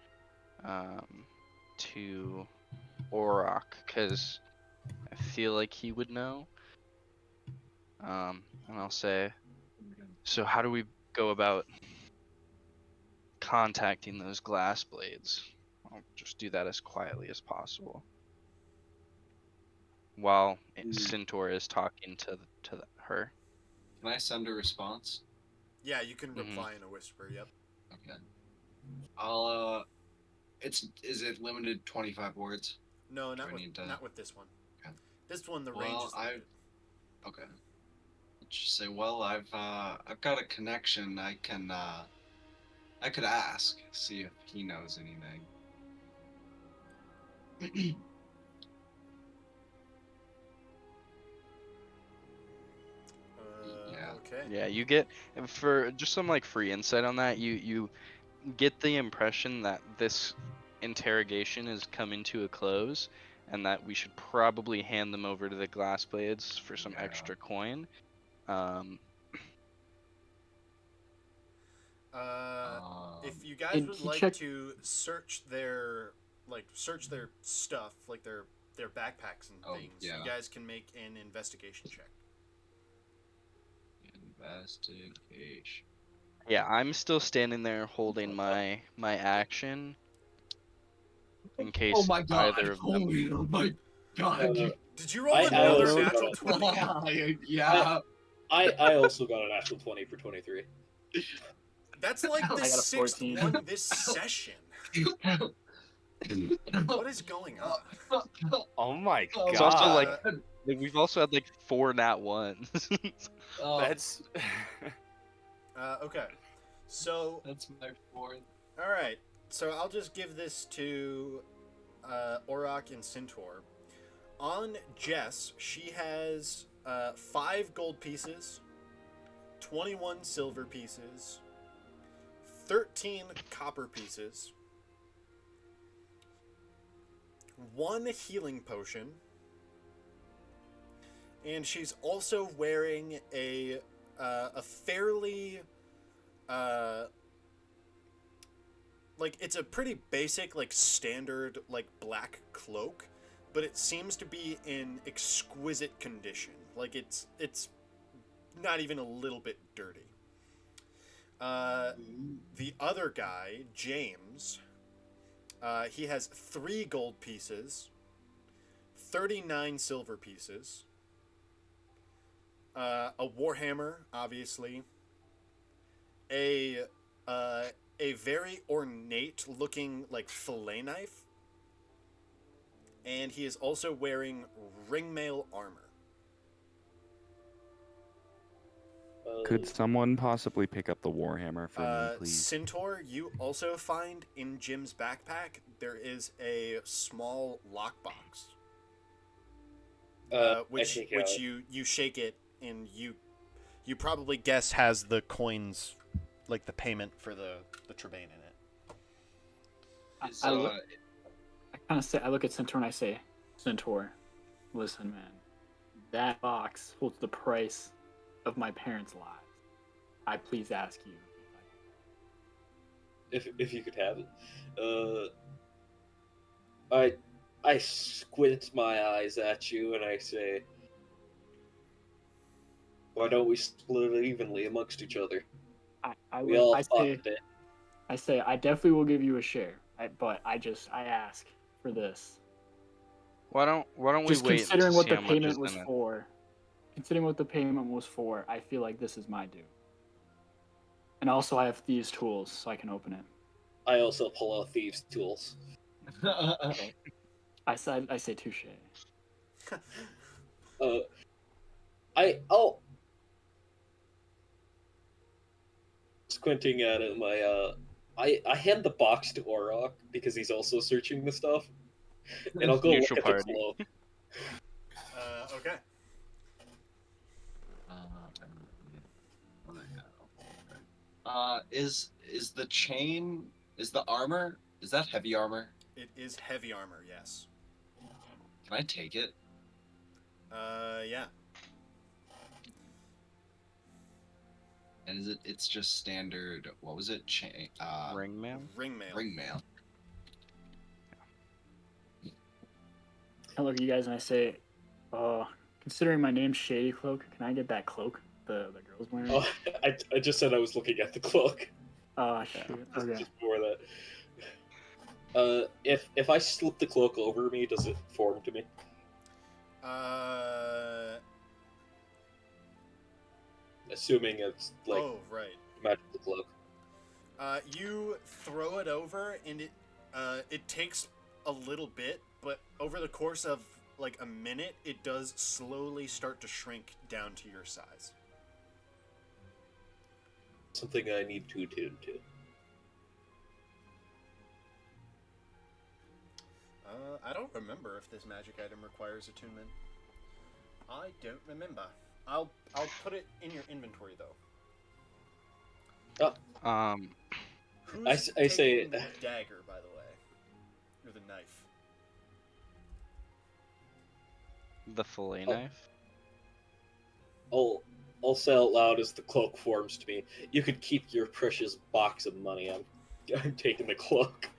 [SPEAKER 5] to Orok because I feel like he would know. And I'll say, so how do we go about contacting those glass blades? I'll just do that as quietly as possible. While Centaur is talking to her.
[SPEAKER 7] Can I send a response?
[SPEAKER 1] Yeah, you can reply in a whisper. Yep.
[SPEAKER 7] Okay. I'll is it limited 25 words?
[SPEAKER 1] No,
[SPEAKER 3] Do I need to-
[SPEAKER 1] not with this one.
[SPEAKER 3] Okay.
[SPEAKER 1] This one, the range is limited.
[SPEAKER 3] Okay. Let's just say, well, I've got a connection. I could ask, see if he knows anything. Yeah.
[SPEAKER 1] Okay.
[SPEAKER 5] Yeah, you get for just some like free insight on that. You get the impression that this interrogation is coming to a close, and that we should probably hand them over to the glass blades for some
[SPEAKER 3] Yeah.
[SPEAKER 5] extra coin. Um,
[SPEAKER 1] If you guys
[SPEAKER 2] And
[SPEAKER 1] would
[SPEAKER 2] he
[SPEAKER 1] like
[SPEAKER 2] checked-
[SPEAKER 1] to search their stuff, like their backpacks and
[SPEAKER 3] Oh,
[SPEAKER 1] things,
[SPEAKER 3] yeah.
[SPEAKER 1] you guys can make an investigation check.
[SPEAKER 3] Investigation.
[SPEAKER 5] yeah, I'm still standing there holding my action in case
[SPEAKER 3] Oh my god!
[SPEAKER 5] either of them.
[SPEAKER 3] Oh my god!
[SPEAKER 1] Did you roll
[SPEAKER 6] I
[SPEAKER 1] another
[SPEAKER 6] also
[SPEAKER 1] natural
[SPEAKER 6] got
[SPEAKER 1] 20?
[SPEAKER 3] Yeah.
[SPEAKER 6] I also got a natural 20 for 23.
[SPEAKER 1] That's like the
[SPEAKER 2] I got a
[SPEAKER 1] sixth
[SPEAKER 2] 14.
[SPEAKER 1] one this session. What is going on?
[SPEAKER 4] Oh my god.
[SPEAKER 5] It's also like we've also had like 4 nat ones.
[SPEAKER 4] That's
[SPEAKER 1] Okay. So,
[SPEAKER 3] That's my fourth.
[SPEAKER 1] all right. So I'll just give this to Auroch and Centaur. On Jess, she has 5 gold pieces, 21 silver pieces, 13 copper pieces, 1 healing potion, and she's also wearing a fairly like, it's a pretty basic, like, standard, like, black cloak, but it seems to be in exquisite condition. Like, it's not even a little bit dirty. The other guy, James, he has 3 gold pieces, 39 silver pieces, a warhammer, obviously, a very ornate looking, like, fillet knife, and he is also wearing ringmail armor.
[SPEAKER 4] Could someone possibly pick up the warhammer for me, please?
[SPEAKER 1] Centaur, you also find in Jim's backpack there is a small lockbox, which you shake it, and you probably guess has the coins, like the payment for the Trebane in it.
[SPEAKER 2] I look at Centaur and I say, Centaur, listen, man, that box holds the price of my parents' lives. I please ask you
[SPEAKER 6] if you could have it. I squint my eyes at you and I say, why don't we split it evenly amongst each other? We all fought today.
[SPEAKER 2] I say I definitely will give you a share, but I ask for this.
[SPEAKER 5] Why don't we
[SPEAKER 2] Just
[SPEAKER 5] wait
[SPEAKER 2] considering
[SPEAKER 5] to
[SPEAKER 2] what
[SPEAKER 5] see
[SPEAKER 2] the
[SPEAKER 5] how much is
[SPEAKER 2] payment was
[SPEAKER 5] in it?
[SPEAKER 2] for. Considering what the payment was for, I feel like this is my due. And also, I have thieves' tools, so I can open it.
[SPEAKER 6] I also pull out thieves' tools.
[SPEAKER 2] I say touche.
[SPEAKER 6] Squinting at him, I hand the box to Auroch because he's also searching the stuff, and I'll go
[SPEAKER 5] Neutral
[SPEAKER 6] look at
[SPEAKER 5] party.
[SPEAKER 6] the cloak.
[SPEAKER 1] Okay.
[SPEAKER 3] Is the chain, is the armor, is that heavy armor?
[SPEAKER 1] It is heavy armor, yes.
[SPEAKER 3] Can I take it?
[SPEAKER 1] Yeah.
[SPEAKER 3] And it's just standard, what was it? Chain,
[SPEAKER 5] Ringmail?
[SPEAKER 1] Ringmail.
[SPEAKER 3] ringmail.
[SPEAKER 2] I look at you guys and I say, considering my name's Shady Cloak, can I get that cloak the girl's wearing?
[SPEAKER 6] Oh, I just said I was looking at the cloak.
[SPEAKER 2] Oh, shoot. Okay.
[SPEAKER 6] Just before that. If I slip the cloak over me, does it form to me? Assuming it's like
[SPEAKER 1] oh, right.
[SPEAKER 6] magical cloak.
[SPEAKER 1] You throw it over, and it takes a little bit but over the course of like a minute, it does slowly start to shrink down to your size.
[SPEAKER 6] Something I need to attune to.
[SPEAKER 1] I don't remember if this magic item requires attunement. I don't remember. I'll put it in your inventory though. Who's
[SPEAKER 6] I say
[SPEAKER 1] taking the dagger, by the way, or the knife?
[SPEAKER 5] The fillet knife.
[SPEAKER 6] I'll say out loud as the cloak forms to me. You could keep your precious box of money. I'm taking the cloak.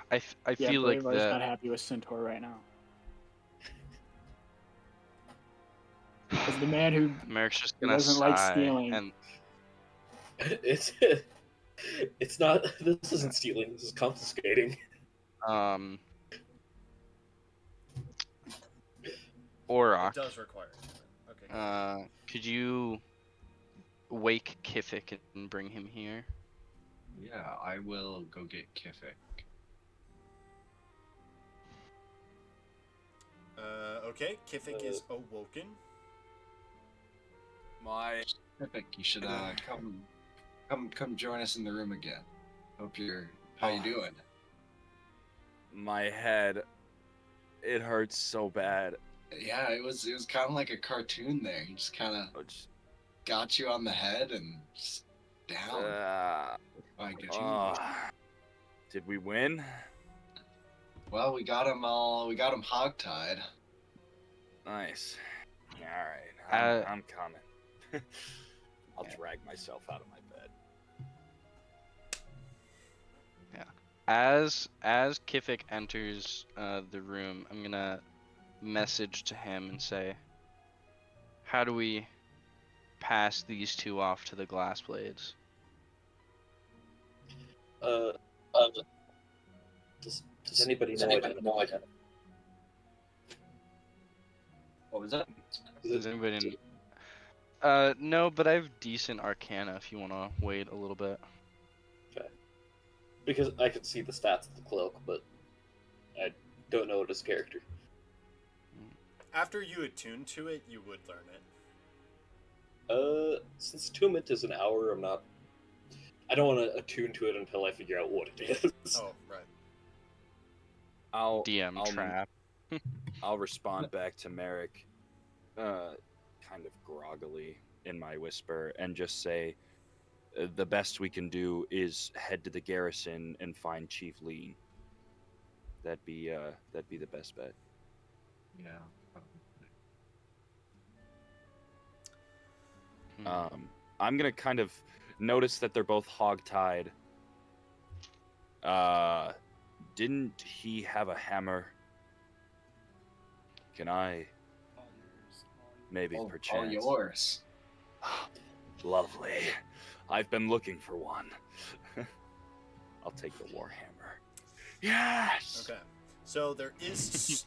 [SPEAKER 5] I
[SPEAKER 2] Yeah,
[SPEAKER 5] feel like
[SPEAKER 2] Bravar's
[SPEAKER 5] that.
[SPEAKER 2] not happy with Centaur right now. As the man who
[SPEAKER 5] Merrick's just
[SPEAKER 2] who
[SPEAKER 5] gonna
[SPEAKER 2] doesn't like
[SPEAKER 5] sigh,
[SPEAKER 2] stealing.
[SPEAKER 5] and
[SPEAKER 6] It's not. This isn't stealing. This is confiscating.
[SPEAKER 5] Orok,
[SPEAKER 1] It does require attunement. Okay.
[SPEAKER 5] could you wake Kifik and bring him here?
[SPEAKER 7] Yeah, I will go get Kifik.
[SPEAKER 1] Okay. Kifik is awoken.
[SPEAKER 4] My
[SPEAKER 7] Kifik, you should come join us in the room again. How you doing?
[SPEAKER 4] my head, it hurts so bad.
[SPEAKER 7] Yeah, it was kind of like a cartoon there. He just kind of
[SPEAKER 4] Oh, just,
[SPEAKER 7] got you on the head and just down. I get you.
[SPEAKER 4] did we win?
[SPEAKER 7] Well, we got him hogtied.
[SPEAKER 4] Nice. All right, I'm coming. I'll
[SPEAKER 5] Yeah.
[SPEAKER 4] drag myself out of my bed.
[SPEAKER 5] As Kifik enters the room, I'm gonna message to him and say, "How do we pass these two off to the glass blades?"
[SPEAKER 6] Does anybody know?
[SPEAKER 7] What was that?
[SPEAKER 5] Does anybody? No, but I have decent Arcana if you wanna wait a little bit.
[SPEAKER 6] Because I can see the stats of the cloak, but I don't know his character.
[SPEAKER 1] After you attune to it, you would learn it.
[SPEAKER 6] Since attunement is an hour, I don't want to attune to it until I figure out what it is.
[SPEAKER 1] Oh, right.
[SPEAKER 4] I'll
[SPEAKER 5] Trap.
[SPEAKER 4] I'll respond back to Merrick, kind of groggily in my whisper, and just say, the best we can do is head to the garrison and find Chief Lean. That'd be the best bet.
[SPEAKER 7] Yeah.
[SPEAKER 4] I'm gonna kind of notice that they're both hog-tied. Didn't he have a hammer? Can I maybe
[SPEAKER 7] All
[SPEAKER 4] perchance?
[SPEAKER 7] yours.
[SPEAKER 4] Lovely. I've been looking for one. I'll take the warhammer. Yes.
[SPEAKER 1] Okay. So there is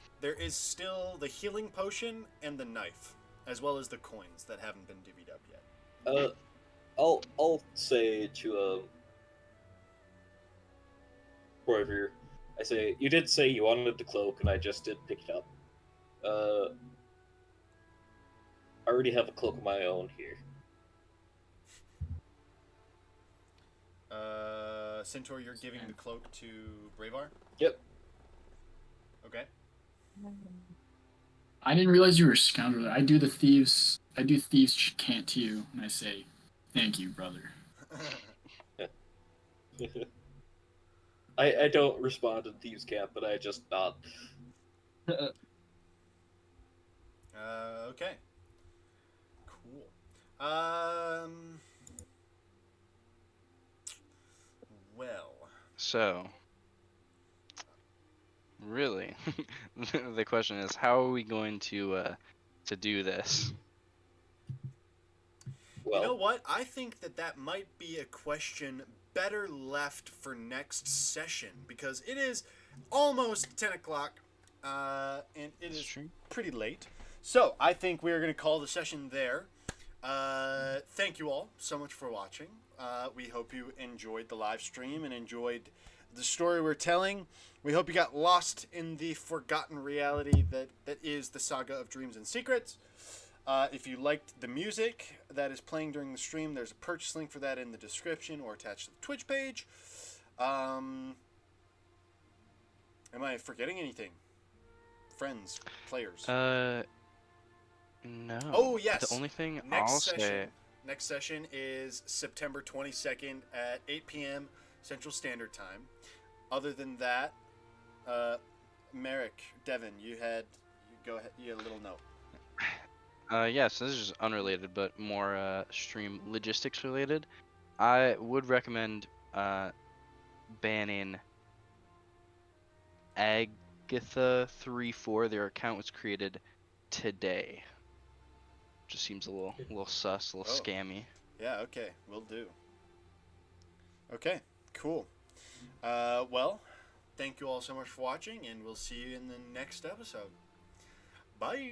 [SPEAKER 1] still the healing potion and the knife, as well as the coins that haven't been divvied up yet.
[SPEAKER 6] I'll say to Roiver, I say, you did say you wanted the cloak, and I just did pick it up. I already have a cloak of my own here.
[SPEAKER 1] Centaur, you're giving the cloak to Bravar?
[SPEAKER 6] Yep.
[SPEAKER 1] Okay.
[SPEAKER 2] I didn't realize you were a scoundrel. I do thieves' cant to you, and I say, "Thank you, brother."
[SPEAKER 6] I don't respond to thieves' camp, but I just nod.
[SPEAKER 1] Okay. Cool. Well.
[SPEAKER 5] So, really, the question is, how are we going to do this?
[SPEAKER 6] Well,
[SPEAKER 1] You know what? I think that might be a question better left for next session, because it is almost 10 o'clock, and it is
[SPEAKER 5] True.
[SPEAKER 1] pretty late. So I think we're going to call the session there. Thank you all so much for watching. We hope you enjoyed the live stream and enjoyed the story we're telling. We hope you got lost in the forgotten reality that is the Saga of Dreams and Secrets. If you liked the music that is playing during the stream, there's a purchase link for that in the description or attached to the Twitch page. Am I forgetting anything? Friends, players.
[SPEAKER 5] No.
[SPEAKER 1] Oh, yes.
[SPEAKER 5] The only thing
[SPEAKER 1] Next
[SPEAKER 5] I'll
[SPEAKER 1] session.
[SPEAKER 5] say.
[SPEAKER 1] Next session is September 22nd at 8 p.m. Central Standard Time. Other than that, Merrick, Devin, go ahead. You had a little note.
[SPEAKER 5] Yeah, so this is just unrelated, but more stream logistics related. I would recommend banning Agatha34. Their account was created today. Just seems a little sus, a little scammy.
[SPEAKER 1] Yeah, okay, will do. Okay, cool. Well, thank you all so much for watching, and we'll see you in the next episode. Bye!